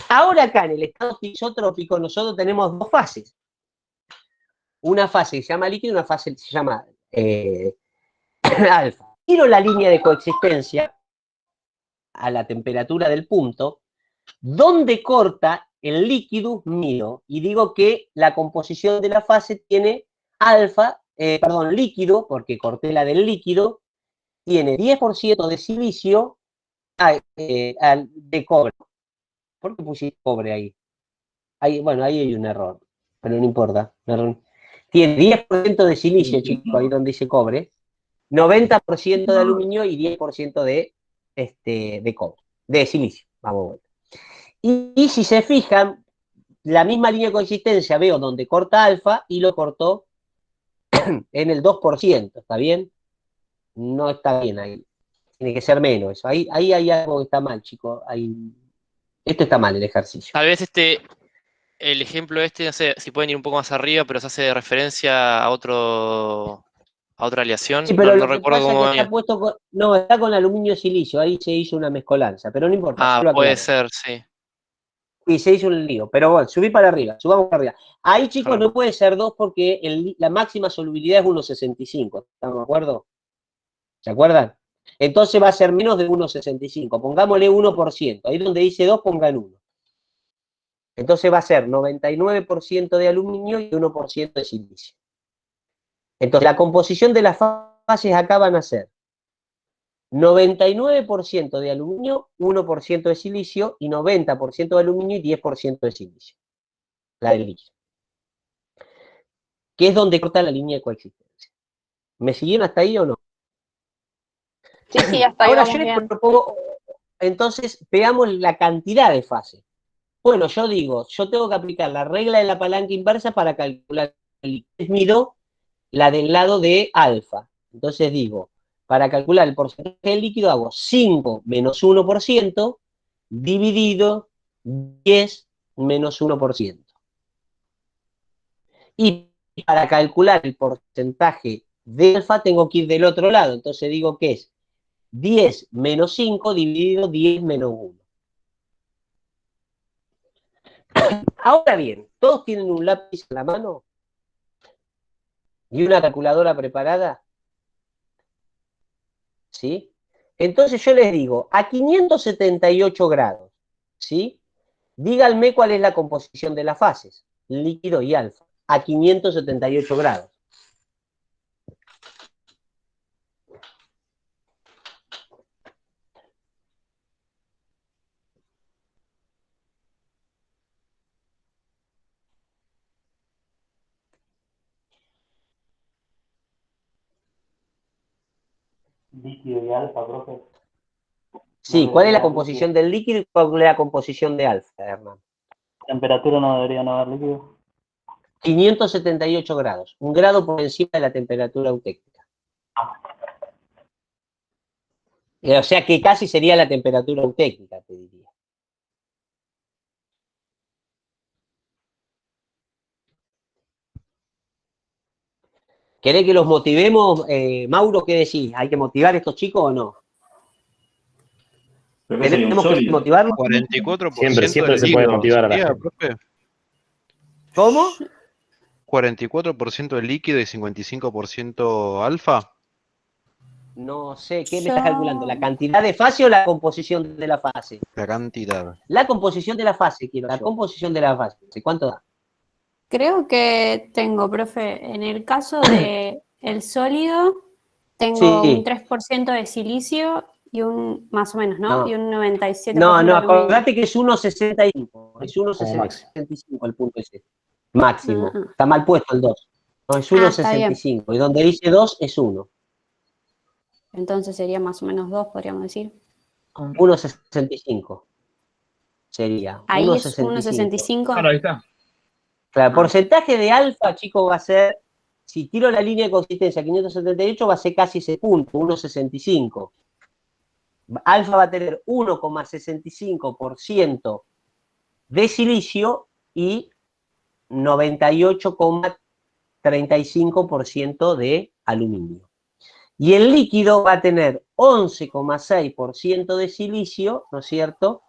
Ahora acá en el estado isotrópico nosotros tenemos dos fases. Una fase que se llama líquido y una fase que se llama alfa. Tiro la línea de coexistencia a la temperatura del punto, donde corta el líquido mío, y digo que la composición de la fase tiene líquido, porque corté la del líquido, tiene 10% de silicio de cobre. ¿Por qué pusiste cobre ahí? Bueno, ahí hay un error, pero no importa. Tiene 10% de silicio, chicos, ahí donde dice cobre, 90% de aluminio y 10% de cobre, de silicio. Vamos a ver. Y si se fijan, la misma línea de coexistencia veo donde corta alfa y lo cortó en el 2%, ¿está bien? No está bien ahí. Tiene que ser menos eso. Ahí hay algo que está mal, chicos. Esto está mal, el ejercicio. Tal vez el ejemplo no sé si pueden ir un poco más arriba, pero se hace referencia a otra aleación. Sí, pero no recuerdo cómo está puesto está con aluminio silicio, ahí se hizo una mezcolanza, pero no importa. Puede ser, sí. Y se hizo un lío, pero bueno, subamos para arriba. Ahí, chicos, Claro. no puede ser 2 porque la máxima solubilidad es 1,65, ¿estamos de acuerdo? ¿Se acuerdan? Entonces va a ser menos de 1,65, pongámosle 1%, ahí donde dice 2 pongan 1. Entonces va a ser 99% de aluminio y 1% de silicio. Entonces la composición de las fases acá van a ser 99% de aluminio, 1% de silicio y 90% de aluminio y 10% de silicio. La del líquido. Que es donde corta la línea de coexistencia. ¿Me siguieron hasta ahí o no? Sí, hasta ahí Ahora vamos yo les bien. propongo, entonces, veamos la cantidad de fases. Bueno, yo digo, yo tengo que aplicar la regla de la palanca inversa para calcular el líquido. Mido la del lado de alfa. Entonces digo, para calcular el porcentaje del líquido hago 5 menos 1% dividido 10 menos 1%. Y para calcular el porcentaje de alfa tengo que ir del otro lado. Entonces digo que es 10 menos 5 dividido 10 menos 1. Ahora bien, ¿todos tienen un lápiz en la mano? ¿Y una calculadora preparada? ¿Sí? Entonces yo les digo, a 578 grados, ¿sí? Díganme cuál es la composición de las fases, líquido y alfa, a 578 grados. Líquido y alfa, profe. Sí, ¿cuál es la composición del líquido y cuál es la composición de alfa, Hernán? Temperatura no debería no haber líquido. 578 grados, un grado por encima de la temperatura eutéctica. O sea que casi sería la temperatura eutéctica, te diría. ¿Querés que los motivemos? Mauro, ¿qué decís? ¿Hay que motivar a estos chicos o no? ¿Tenemos que motivarlos? 44% siempre se puede motivar a la gente. Profe. ¿Cómo? 44% de líquido y 55% alfa. No sé, ¿qué me estás calculando? ¿La cantidad de fase o la composición de la fase? La cantidad. La composición de la fase, quiero. La composición de la fase. ¿Cuánto da? Creo que tengo, profe, en el caso de el sólido, tengo un 3% de silicio y más o menos, ¿no? No. Y un 97% No, de aluminio. acordate que es 1,65. Es 1,65 el punto ese. Máximo. Está mal puesto el 2. No, es 1,65. Y donde dice 2 es 1. Entonces sería más o menos 2, podríamos decir. 1,65. Sería. Ahí es 1,65. Claro, ahí está. Claro, el porcentaje de alfa, chicos, va a ser si tiro la línea de consistencia a 578 va a ser casi ese punto, 1,65. Alfa va a tener 1,65% de silicio y 98,35% de aluminio. Y el líquido va a tener 11,6% de silicio, ¿no es cierto?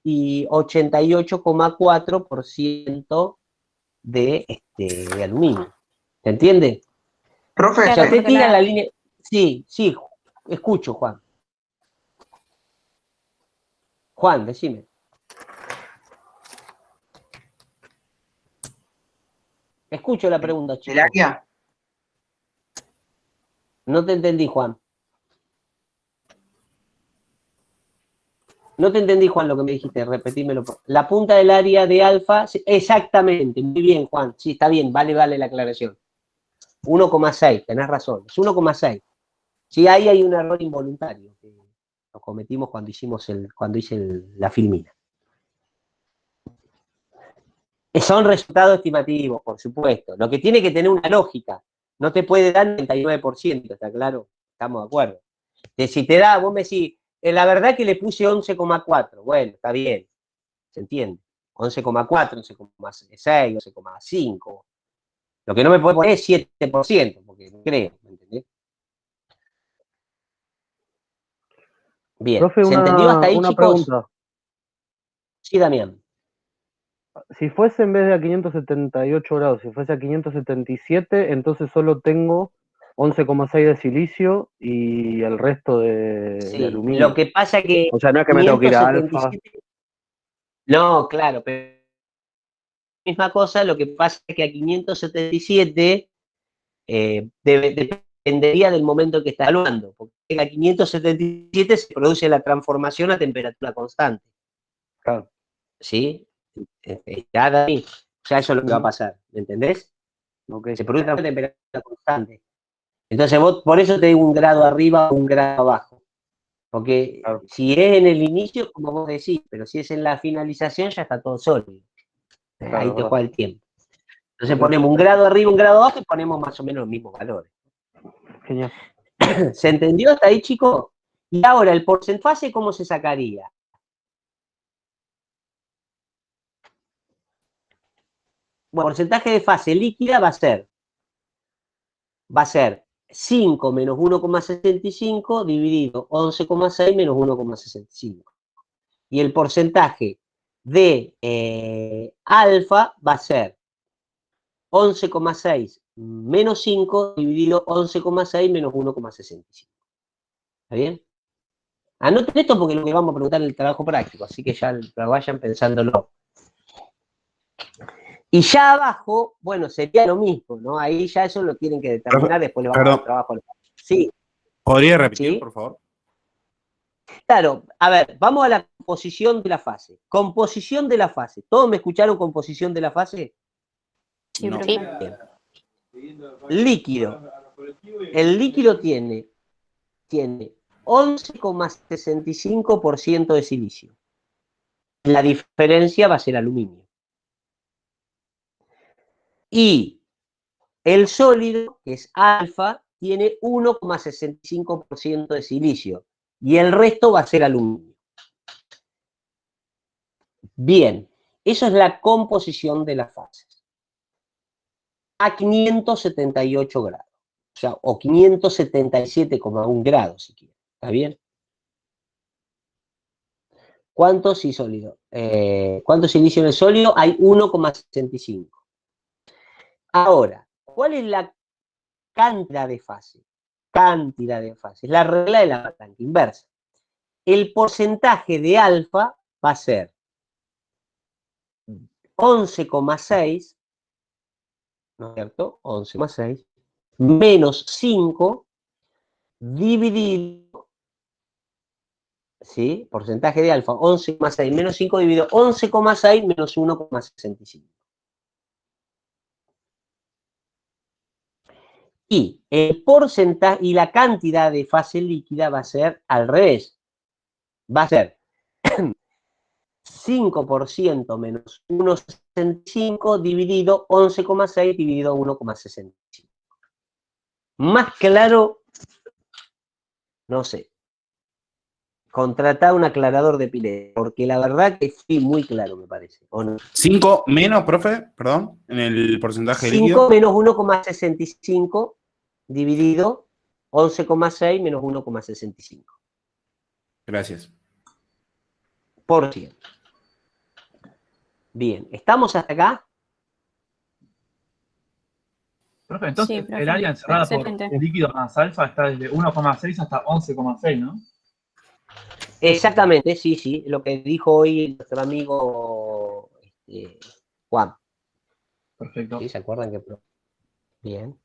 Y 88,4% de aluminio. ¿Se entiende? Profe, o sea, usted tira la línea... Sí, escucho, Juan. Juan, decime. Escucho la pregunta, chico. No te entendí, Juan. No te entendí, Juan, lo que me dijiste. Repetímelo. La punta del área de alfa, exactamente. Muy bien, Juan. Sí, está bien. Vale la aclaración. 1,6, tenés razón. Es 1,6. Sí, ahí hay un error involuntario que lo cometimos cuando hice la filmina. Son resultados estimativos, por supuesto. Lo que tiene que tener una lógica. No te puede dar 99%, ¿está claro? Estamos de acuerdo. Si te da, vos me decís, la verdad que le puse 11,4. Bueno, está bien. ¿Se entiende? 11,4, 11,6, 11,5. Lo que no me puede poner es 7%, porque no creo, ¿me entendés? Bien. Profe, ¿Se entendió hasta ahí, una chicos? pregunta. Sí, Damián. Si fuese en vez de a 578 grados, si fuese a 577, entonces solo tengo 11,6 de silicio y el resto de aluminio. Lo que pasa que... O sea, no es que me tengo que ir a alfa. No, claro, pero misma cosa, lo que pasa es que a 577 dependería del momento que está evaluando, porque a 577 se produce la transformación a temperatura constante. Claro. ¿Sí? O sea, eso es lo que va a pasar, ¿me entendés? Okay. Se produce a temperatura constante. Entonces vos, por eso te digo un grado arriba o un grado abajo. Porque si es en el inicio, como vos decís, pero si es en la finalización, ya está todo sólido. Claro, ahí te juega el tiempo. Entonces Okay. ponemos un grado arriba, un grado abajo y ponemos más o menos los mismos valores. Genial. ¿Se entendió hasta ahí, chicos? Y ahora, ¿el porcentaje cómo se sacaría? Bueno, el porcentaje de fase líquida va a ser 5 menos 1,65 dividido 11,6 menos 1,65. Y el porcentaje de alfa va a ser 11,6 menos 5 dividido 11,6 menos 1,65. ¿Está bien? Anoten esto porque lo que vamos a preguntar en el trabajo práctico, así que ya vayan pensándolo. Y ya abajo, bueno, sería lo mismo, ¿no? Ahí ya eso lo tienen que determinar, después le vamos a dar trabajo. Sí. ¿Podría repetir, ¿Sí? por favor? Claro, a ver, vamos a la composición de la fase. Composición de la fase. ¿Todos me escucharon composición de la fase? Sí, No. sí. Líquido. El líquido tiene 11,65% de silicio. La diferencia va a ser aluminio. Y el sólido, que es alfa, tiene 1,65% de silicio. Y el resto va a ser aluminio. Bien, eso es la composición de las fases. A 578 grados. O sea, o 577,1 grados, si quieren. ¿Está bien? ¿Cuánto sí sólido? ¿Cuánto silicio en el sólido? Hay 1,65. Ahora, ¿cuál es la cantidad de fase? Cantidad de fase. Es la regla de la palanca inversa. El porcentaje de alfa va a ser 11,6, ¿no es cierto? 11,6 menos 5 dividido, ¿sí? Porcentaje de alfa, 11,6 menos 5 dividido 11,6 menos 1,65. Y el porcentaje y la cantidad de fase líquida va a ser al revés. Va a ser 5% menos 1,65 dividido 11,6 dividido 1,65. Más claro, no sé. Contratar un aclarador de pileta, porque la verdad que fui muy claro, me parece. ¿O no? 5 menos, profe, perdón, en el porcentaje 5 líquido. menos 1,65 dividido 11,6 menos 1,65. Gracias. Por ciento. Bien, ¿estamos hasta acá? Profe, entonces Sí, profe. el área encerrada por Excelente. líquido más alfa está desde 1,6 hasta 11,6, ¿no? Exactamente, sí, sí, lo que dijo hoy nuestro amigo Juan. Perfecto. ¿Sí? ¿Se acuerdan que? Bien,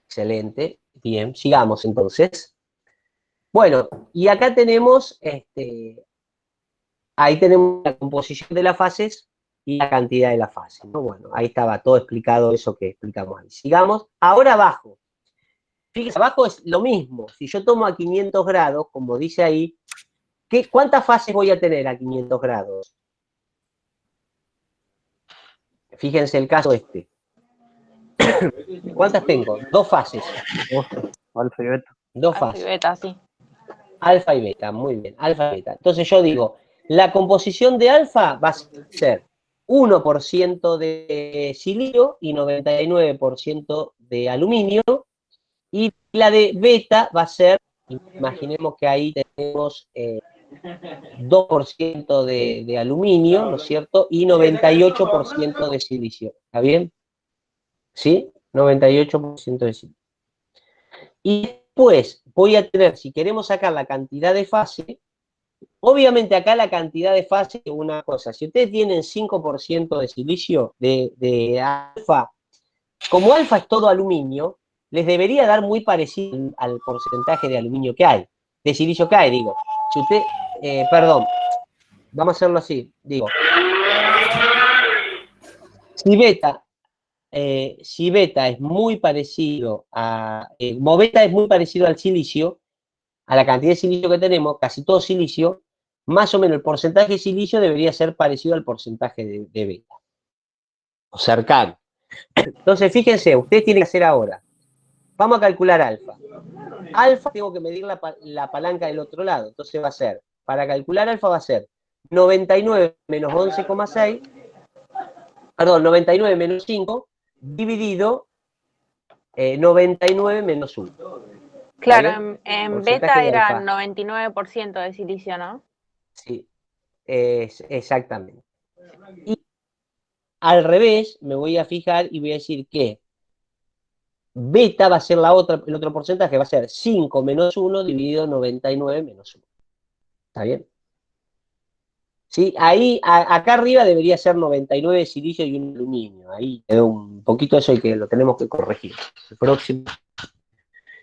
excelente. Bien, sigamos entonces. Bueno, y acá tenemos, ahí tenemos la composición de las fases y la cantidad de las fases, ¿no? Bueno, ahí estaba todo explicado eso que explicamos ahí. Sigamos. Ahora abajo. Fíjense, abajo es lo mismo. Si yo tomo a 500 grados, como dice ahí, ¿cuántas fases voy a tener a 500 grados? Fíjense el caso este. ¿Cuántas tengo? 2 fases. Alfa y beta. 2 Alfa y fases. beta, sí. Alfa y beta, muy bien. Alfa y beta. Entonces yo digo, la composición de alfa va a ser 1% de silicio y 99% de aluminio. Y la de beta va a ser, imaginemos que ahí tenemos 2% de aluminio, ¿no es cierto? Y 98% de silicio. ¿Está bien? ¿Sí? 98% de silicio. Y después voy a tener, si queremos sacar la cantidad de fase, obviamente acá la cantidad de fase es una cosa. Si ustedes tienen 5% de silicio, de alfa, como alfa es todo aluminio, les debería dar muy parecido al porcentaje de aluminio que hay, de silicio que hay, digo. Si usted, perdón, vamos a hacerlo así, digo. Si beta es muy parecido a, como beta es muy parecido al silicio, a la cantidad de silicio que tenemos, casi todo silicio, más o menos el porcentaje de silicio debería ser parecido al porcentaje de beta, o cercano. Entonces, fíjense, ustedes tienen que hacer ahora, vamos a calcular alfa. Alfa tengo que medir la palanca del otro lado, entonces va a ser, para calcular alfa va a ser 99 menos 11,6, perdón, 99 menos 5, dividido 99 menos 1. Claro, en Porcentaje beta de era alfa. 99% de silicio, ¿no? Sí, exactamente. Y al revés, me voy a fijar y voy a decir que beta va a ser el otro porcentaje, va a ser 5 menos 1 dividido 99 menos 1. ¿Está bien? ¿Sí? Ahí, acá arriba debería ser 99 de silicio y un aluminio. Ahí quedó un poquito eso y que lo tenemos que corregir. El próximo.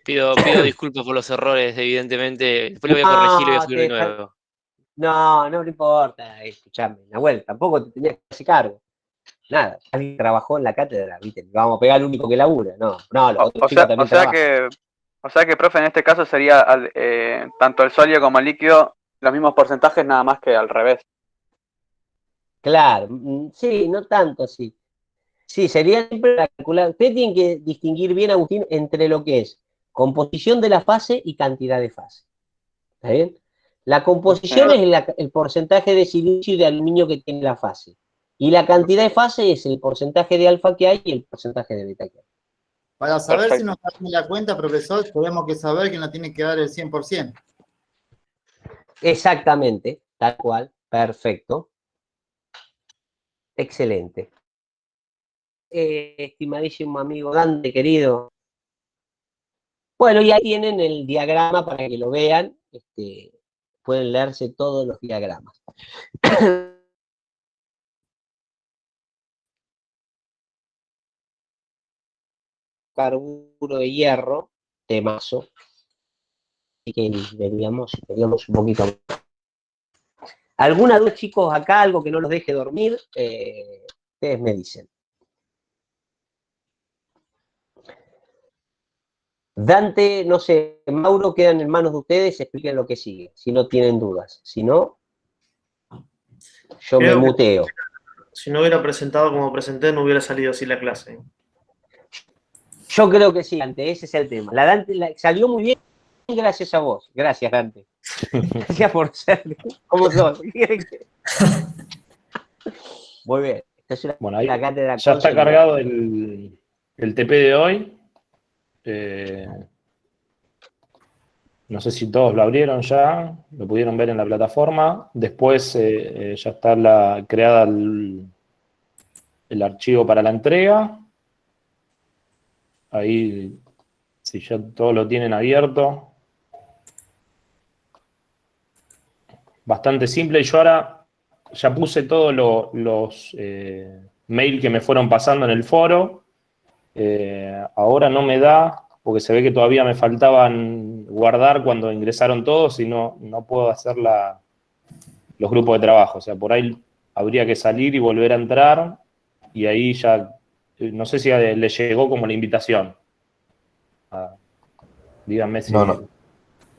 Pido disculpas por los errores, evidentemente. Después lo voy a corregir y voy a subir de nuevo. No importa. Escuchame, Nahuel, tampoco te tenías que hacer cargo. Nada, alguien trabajó en la cátedra, ¿viste? Vamos a pegar al único que labura. No, los otros chicos también trabajan. O sea que, profe, en este caso sería tanto el sólido como el líquido los mismos porcentajes, nada más que al revés. Claro, sí, no tanto así. Sí, sería siempre la calcular. Usted tiene que distinguir bien, Agustín, entre lo que es composición de la fase y cantidad de fase. ¿Está bien? La composición es el porcentaje de silicio y de aluminio que tiene la fase. Y la cantidad de fase es el porcentaje de alfa que hay y el porcentaje de beta que hay. Para saber si nos da la cuenta, profesor, tenemos que saber que nos tiene que dar el 100%. Exactamente, tal cual. Perfecto. Excelente. Estimadísimo amigo Dante, querido. Bueno, y ahí tienen el diagrama para que lo vean. Pueden leerse todos los diagramas. Carburo de hierro, temazo. Así que veríamos un poquito más. ¿Alguna duda, chicos, acá, algo que no los deje dormir? Ustedes me dicen. Dante, no sé, Mauro, quedan en manos de ustedes, expliquen lo que sigue, si no tienen dudas. Si no... Yo me muteo. Si no hubiera presentado como presenté, no hubiera salido así la clase. Yo creo que sí, Dante, ese es el tema. La Dante salió muy bien gracias a vos. Gracias, Dante. Gracias por ser como sos. Muy bien. Bueno, ahí ya está cargado el TP de hoy. No sé si todos lo abrieron ya, lo pudieron ver en la plataforma. Después ya está creada el archivo para la entrega. Ahí, si ya todos lo tienen abierto. Bastante simple. Y yo ahora ya puse todos los mails que me fueron pasando en el foro. Ahora no me da, porque se ve que todavía me faltaban guardar cuando ingresaron todos y no puedo hacer los grupos de trabajo. O sea, por ahí habría que salir y volver a entrar y ahí ya, no sé si le llegó como la invitación. Díganme si no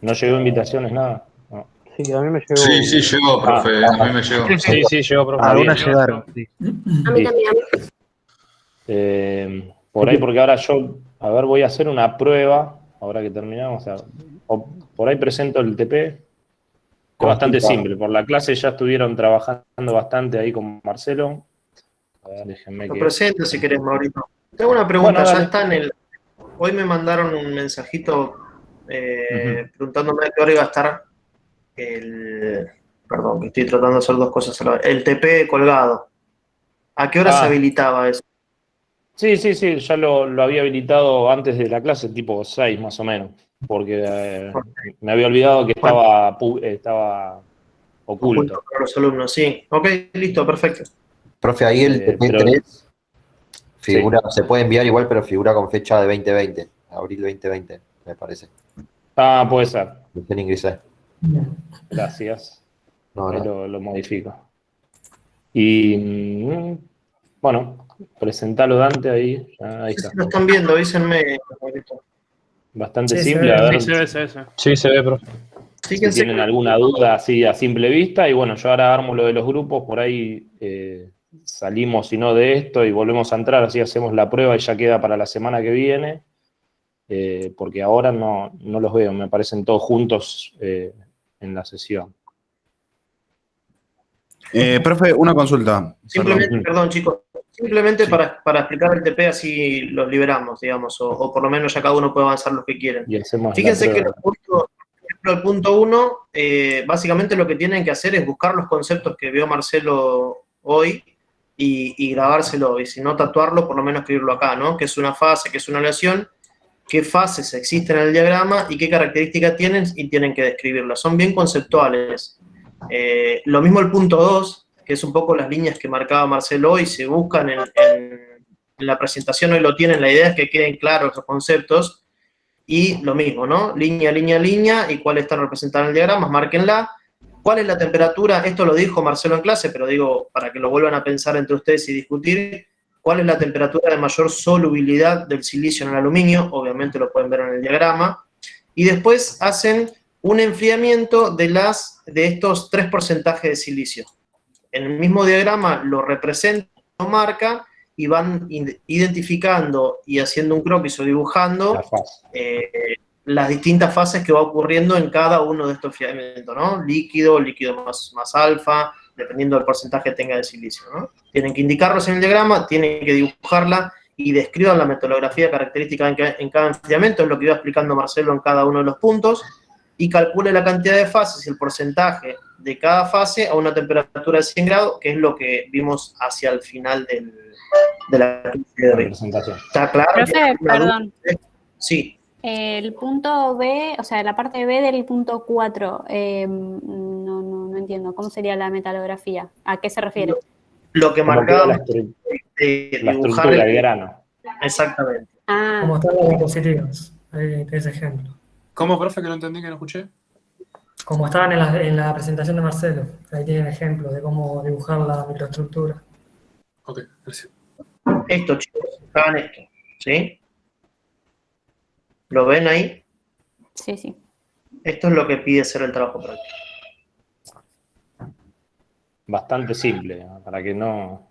llegó invitaciones, nada. No. Sí, a mí me llegó. Sí, llegó, profe. A mí me llegó. Sí, llegó, profe. Algunas llegaron, sí. A mí también. Por ahí, porque ahora yo, voy a hacer una prueba, ahora que terminamos, o por ahí presento el TP, que es bastante simple. Por la clase ya estuvieron trabajando bastante ahí con Marcelo. A ver, déjenme Lo que... presento si querés, Mauricio. Tengo una pregunta, Bueno, ya está en el... Hoy me mandaron un mensajito preguntándome a qué hora iba a estar Perdón, que estoy tratando de hacer dos cosas a la vez. El TP colgado. ¿A qué hora se habilitaba eso? Sí, ya lo había habilitado antes de la clase, tipo 6 más o menos, porque me había olvidado que estaba oculto. Para los alumnos, sí. Ok, listo, perfecto. Profe, ahí el TP3 figura, se puede enviar igual, pero figura con fecha de 2020, abril 2020, me parece. Puede ser. Recién ingresé. Gracias. No. Lo modifico. Y bueno, presentalo, Dante, ahí está. Lo están viendo, avísenme. Bastante simple. A ver. Sí, se ve, profe. Si tienen alguna duda así a simple vista, y bueno, yo ahora armo lo de los grupos, por ahí salimos si no de esto y volvemos a entrar, así hacemos la prueba y ya queda para la semana que viene, porque ahora no los veo, me aparecen todos juntos en la sesión. Profe, una consulta. Simplemente, perdón chicos, simplemente para explicar el TP así los liberamos, digamos, o por lo menos ya cada uno puede avanzar los que quieren. Fíjense que el punto 1, básicamente lo que tienen que hacer es buscar los conceptos que vio Marcelo hoy y grabárselo, y si no tatuarlo, por lo menos escribirlo acá, ¿no? ¿Qué es una fase, qué es una relación? ¿Qué fases existen en el diagrama y qué características tienen? Y tienen que describirlas. Son bien conceptuales. Lo mismo el punto 2, que es un poco las líneas que marcaba Marcelo hoy, se buscan en la presentación, hoy lo tienen, la idea es que queden claros los conceptos, y lo mismo, ¿no? Línea, línea, línea, y cuáles están representadas en el diagrama, márquenla. ¿Cuál es la temperatura? Esto lo dijo Marcelo en clase, pero digo, para que lo vuelvan a pensar entre ustedes y discutir, ¿cuál es la temperatura de mayor solubilidad del silicio en el aluminio? Obviamente lo pueden ver en el diagrama. Y después hacen un enfriamiento de estos 3 porcentajes de silicio. En el mismo diagrama lo representan, lo marcan, y van identificando y haciendo un croquis o dibujando las distintas fases que va ocurriendo en cada uno de estos enfriamientos, ¿no? Líquido más alfa, dependiendo del porcentaje que tenga de silicio, ¿no? Tienen que indicarlos en el diagrama, tienen que dibujarla y describan la metodología característica en cada enfriamiento, es lo que iba explicando Marcelo en cada uno de los puntos, y calcule la cantidad de fases y el porcentaje de cada fase a una temperatura de 100 grados, que es lo que vimos hacia el final de la presentación. ¿Está claro? Profe, perdón. Sí. El punto B, o sea, la parte B del punto 4, no entiendo. ¿Cómo sería la metalografía? ¿A qué se refiere? Lo que marcaba la estructura del grano. Exactamente. Como están las diapositivas. Ahí ese ejemplo. ¿Cómo, profe, que no entendí, que no escuché? Como estaban en la presentación de Marcelo. Ahí tienen ejemplos de cómo dibujar la microestructura. Ok, gracias. Esto, chicos, hagan esto, ¿sí? ¿Lo ven ahí? Sí. Esto es lo que pide ser el trabajo práctico. bastante simple, para que no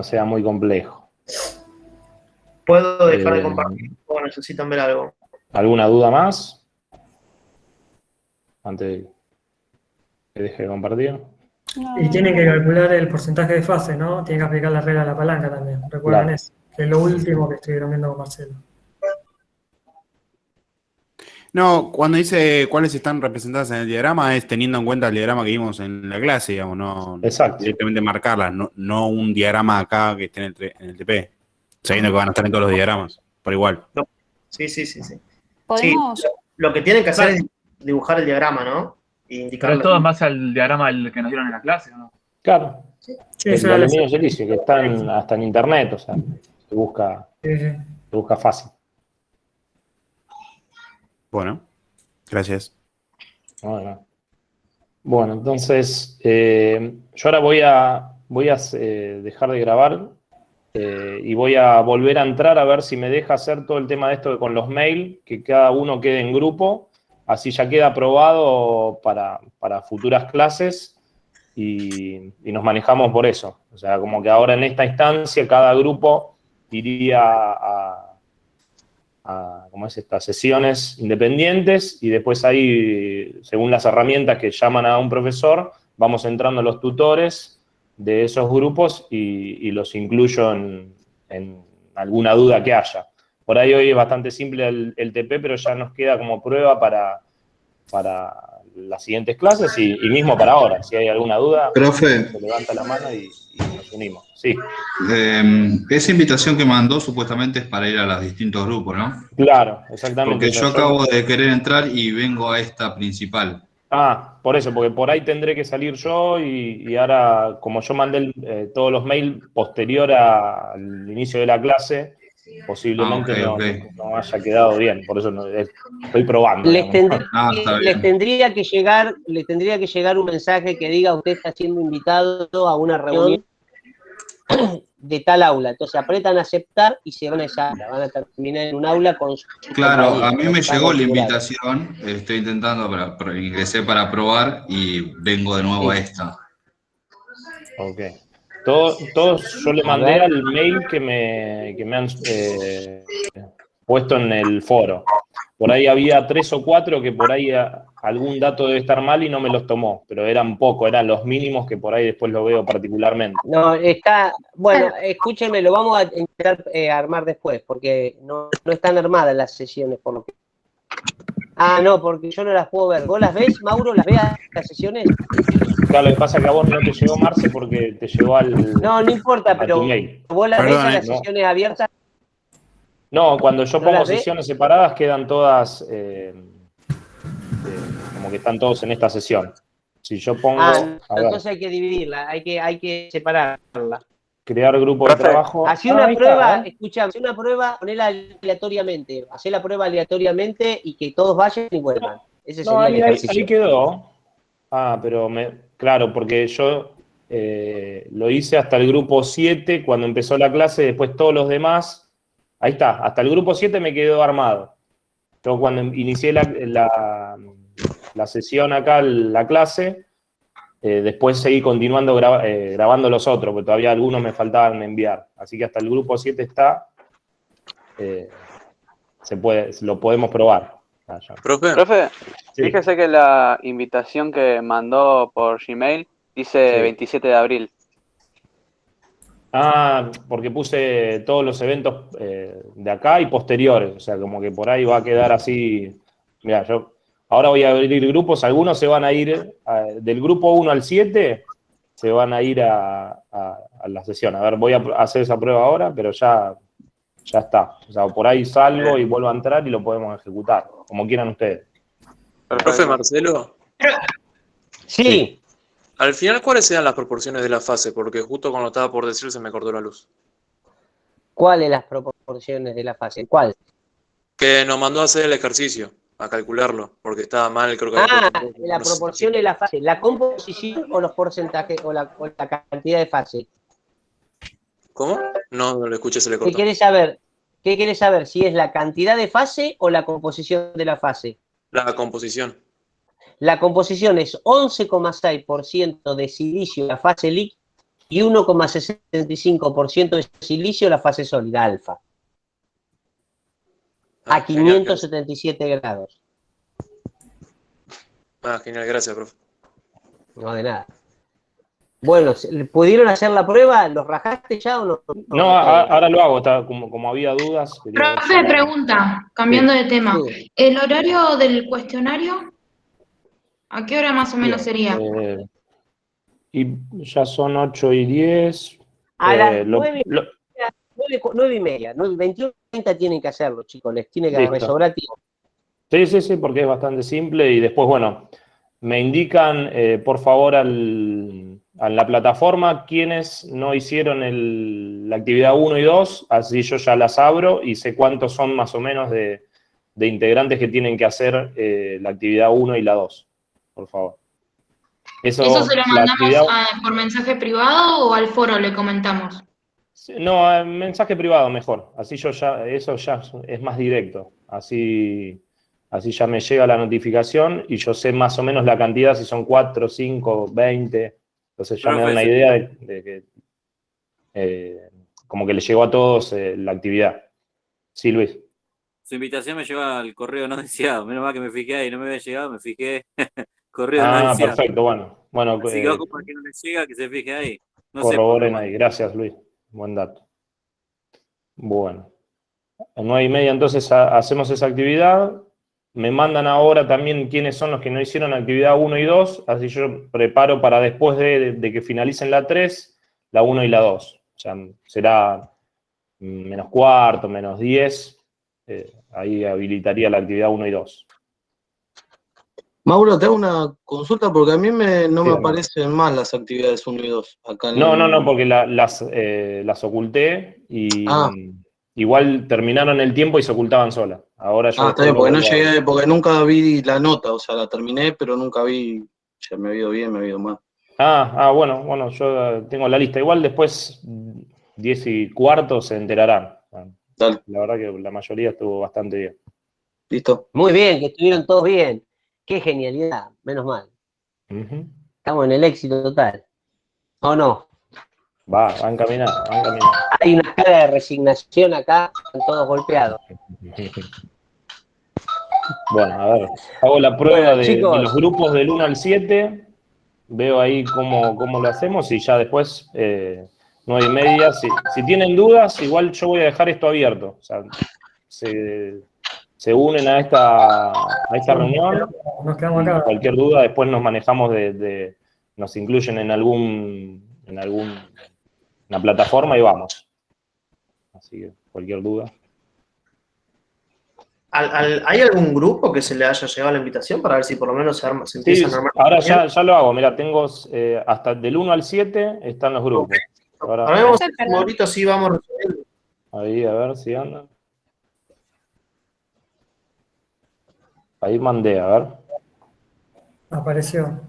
sea muy complejo. ¿Puedo dejar de compartir o necesitan ver algo? ¿Alguna duda más? Antes de que deje de compartir. Y tienen que calcular el porcentaje de fase, ¿no? Tienen que aplicar la regla de la palanca también. Recuerden Claro. eso, que es lo último que estuvieron viendo con Marcelo. No, cuando dice cuáles están representadas en el diagrama es teniendo en cuenta el diagrama que vimos en la clase, digamos, no exacto, directamente marcarlas, no un diagrama acá que esté en el TP, sabiendo que van a estar en todos los diagramas, por igual. Sí. ¿Podemos? Sí, lo que tienen que hacer es dibujar el diagrama, ¿no? Y Pero indicarlo. es todo en base al diagrama que nos dieron en la clase, ¿no? Claro. Sí, El aluminio silicio, que está hasta en internet, o sea, se busca fácil. Bueno, gracias. Bueno, entonces, yo ahora voy a dejar de grabar y voy a volver a entrar a ver si me deja hacer todo el tema de esto con los mails, que cada uno quede en grupo, así ya queda aprobado para futuras clases y nos manejamos por eso. O sea, como que ahora en esta instancia cada grupo iría a ¿cómo es estas? Sesiones independientes y después ahí, según las herramientas que llaman a un profesor, vamos entrando a los tutores de esos grupos y los incluyo en alguna duda que haya. Por ahí hoy es bastante simple el TP, pero ya nos queda como prueba para las siguientes clases y mismo para ahora. Si hay alguna duda, Profe. se levanta la mano y nos unimos. Sí. Esa invitación que mandó supuestamente es para ir a los distintos grupos, ¿no? Claro, exactamente. Porque yo acabo de querer entrar y vengo a esta principal. Ah, por eso, porque por ahí tendré que salir yo y ahora, como yo mandé todos los mails posterior al inicio de la clase, posiblemente no haya quedado bien, por eso estoy probando. Les tendría que llegar un mensaje que diga usted está siendo invitado a una reunión de tal aula. Entonces apretan aceptar y se van a esa aula. Van a terminar en un aula con su Claro, a mí me llegó la invitación, estoy intentando, ingresé para probar y vengo de nuevo a esta. Ok. Todos yo le mandé al mail que me han puesto en el foro. Por ahí había 3 o 4 que por ahí algún dato debe estar mal y no me los tomó, pero eran pocos, eran los mínimos que por ahí después lo veo particularmente. No, bueno, escúchenme, lo vamos a intentar armar después, porque no están armadas las sesiones, por lo que... Ah, no, porque yo no las puedo ver. ¿Vos las ves, Mauro? ¿Las ves las sesiones? Claro, lo que pasa es que a vos no te llegó, Marce, porque te llegó al... No importa, pero ¿vos las ves en las sesiones abiertas? No, cuando yo pongo sesiones separadas quedan todas, como que están todos en esta sesión. Si yo pongo... entonces hay que dividirla, hay que separarla. Crear grupo de trabajo. Hacé una prueba, escuchame, hacé una prueba, ponela aleatoriamente, hacé la prueba aleatoriamente y que todos vayan y vuelvan. Ese sería el ejercicio. Ahí quedó. Pero claro, porque yo lo hice hasta el grupo 7 cuando empezó la clase, después todos los demás. Ahí está, hasta el grupo 7 me quedó armado. Yo cuando inicié la sesión acá, la clase, después seguí continuando grabando los otros, porque todavía algunos me faltaban enviar. Así que hasta el grupo 7 está, lo podemos probar. Profe, sí. Fíjese que la invitación que mandó por Gmail dice 27 de abril. Ah, porque puse todos los eventos de acá y posteriores, o sea, como que por ahí va a quedar así. Mirá, yo ahora voy a abrir grupos, algunos se van a ir, del grupo 1 al 7, se van a ir a la sesión. A ver, voy a hacer esa prueba ahora, pero ya está. O sea, por ahí salgo y vuelvo a entrar y lo podemos ejecutar, como quieran ustedes. Profe Marcelo. Sí. Al final, ¿cuáles eran las proporciones de la fase? Porque justo cuando estaba por decir se me cortó la luz. ¿Cuáles las proporciones de la fase? ¿Cuál? Que nos mandó a hacer el ejercicio, a calcularlo, porque estaba mal, creo que... La proporción de la fase. ¿La composición o los porcentajes o la cantidad de fase? ¿Cómo? No lo escuché, se le cortó. ¿Qué querés saber? ¿Si es la cantidad de fase o la composición de la fase? La composición. La composición es 11,6% de silicio en la fase líquida y 1,65% de silicio en la fase sólida, alfa. A 577 grados. Genial, gracias, profe. No, de nada. Bueno, ¿pudieron hacer la prueba? ¿Los rajaste ya o no? No, ahora lo hago, como había dudas. Profe, pregunta, cambiando de tema. ¿El horario del cuestionario? ¿A qué hora más o menos sería? Y ya son 8:10. A las 9:30, 21:30 tienen que hacerlo, chicos, les tiene que resobrar tiempo. Sí, porque es bastante simple y después, bueno, me indican, por favor, a la plataforma quiénes no hicieron la actividad 1 y 2, así yo ya las abro y sé cuántos son más o menos de integrantes que tienen que hacer la actividad 1 y la 2, por favor. ¿Eso se lo mandamos por mensaje privado o al foro le comentamos? No, mensaje privado mejor, así eso ya es más directo, así ya me llega la notificación y yo sé más o menos la cantidad, si son 4, 5, 20, entonces ya me da una idea de que como que le llegó a todos la actividad. Sí, Luis. Su invitación me llegó al correo no deseado, menos mal que me fijé ahí, no me había llegado, me fijé, correo no deseado. Perfecto, bueno. Así que para que no le llega, que se fije ahí. No corroboren ahí, gracias Luis, buen dato. Bueno, a 9:30 entonces hacemos esa actividad. Me mandan ahora también quiénes son los que no hicieron actividad 1 y 2, así yo preparo para después de que finalicen la 3, la 1 y la 2. O sea, será -4, -10, ahí habilitaría la actividad 1 y 2. Mauro, te hago una consulta porque a mí no me aparecen más las actividades 1 y 2. Acá No, porque las oculté y igual terminaron el tiempo y se ocultaban solas. Ahora yo está bien, porque no llegué, porque nunca vi la nota, o sea, la terminé, pero nunca vi, ya me ha ido bien, me ha ido mal. Bueno, yo tengo la lista. Igual después, 10:15 se enterarán. Dale. La verdad que la mayoría estuvo bastante bien. Listo. Muy bien, que estuvieron todos bien. Qué genialidad, menos mal. Estamos en el éxito total. ¿O no? Van caminando. Hay una cara de resignación acá, están todos golpeados. Bueno, a ver, hago la prueba de los grupos del 1 al 7, veo ahí cómo lo hacemos y ya después, 9:30, si tienen dudas, igual yo voy a dejar esto abierto. O sea, se unen a esta reunión. Nos quedamos acá. Cualquier duda, después nos manejamos nos incluyen en una plataforma y vamos. Así que cualquier duda. ¿Hay algún grupo que se le haya llegado la invitación para ver si por lo menos se empiezan a armar? Ahora ya lo hago, mira, tengo hasta del 1 al 7, están los grupos. Ahora vemos ahorita sí vamos resolviendo. Ahí, a ver si andan. Ahí mandé, a ver. Apareció.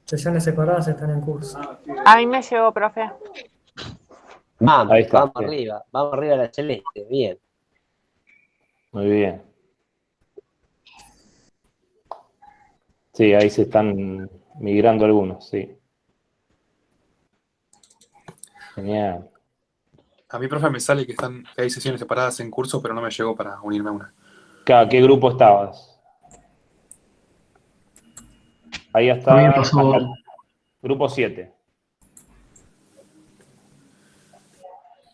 Sesiones separadas están en curso. A mí me llegó, profe. Vamos Ahí está, vamos arriba a la celeste, bien. Muy bien. Sí, ahí se están migrando algunos, sí. Genial. A mí, profe, me sale que hay sesiones separadas en curso, pero no me llegó para unirme a una. ¿Qué grupo estabas? Ahí está. Grupo 7.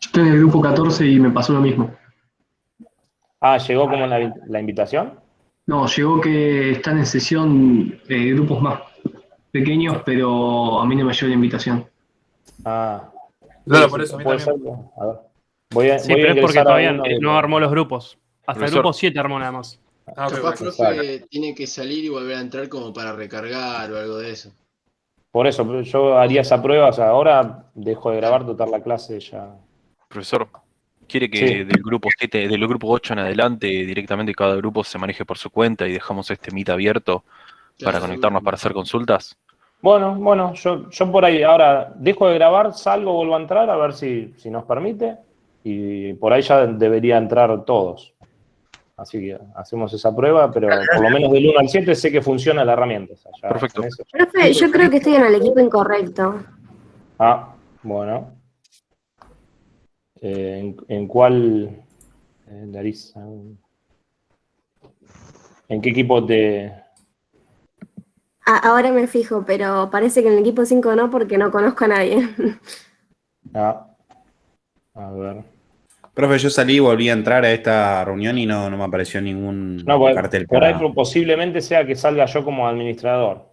Yo estoy en el grupo 14 y me pasó lo mismo. ¿Llegó como la invitación? No, llegó que están en sesión grupos más pequeños, pero a mí no me llegó la invitación. Claro, por eso a mí también. A ver. Voy a pero es porque todavía no armó los grupos. Hasta Profesor. el grupo 7 armó nada más. Capaz, profe, tiene que salir y volver a entrar como para recargar o algo de eso. Por eso, yo haría esa prueba. O sea, ahora dejo de grabar, total la clase ya. Profesor, ¿quiere que del grupo 7, del grupo 8 en adelante, directamente cada grupo se maneje por su cuenta y dejamos este Meet abierto para conectarnos para hacer consultas? Bueno, yo por ahí ahora dejo de grabar, salgo, vuelvo a entrar a ver si nos permite y por ahí ya debería entrar todos. Así que hacemos esa prueba, pero por lo menos del 1 al 7 sé que funciona la herramienta. O sea, ya Perfecto. Profe, yo creo que estoy en el equipo incorrecto. Ah, bueno. ¿En cuál, Larisa? ¿En qué equipo te...? Ahora me fijo, pero parece que en el equipo 5 no, porque no conozco a nadie. Ah, a ver. Profe, yo salí y volví a entrar a esta reunión y no me apareció ningún cartel. Por ahí posiblemente sea que salga yo como administrador.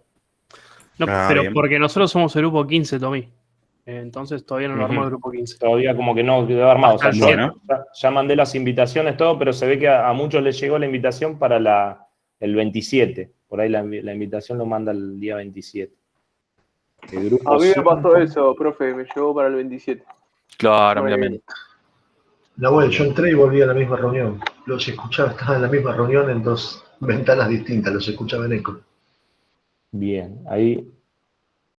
No, pero bien. Porque nosotros somos el grupo 15, Tommy. Entonces todavía no lo armó el grupo 15. Todavía como que no quedó armado. O sea, ya mandé las invitaciones, todo, pero se ve que a muchos les llegó la invitación para el 27. Por ahí la invitación lo manda el día 27. El grupo a mí me pasó eso, profe, me llegó para el 27. Claro, mira. Nahuel, yo entré y volví a la misma reunión. Los escuchaba, estaban en la misma reunión en dos ventanas distintas, los escuchaba en eco. Bien, ahí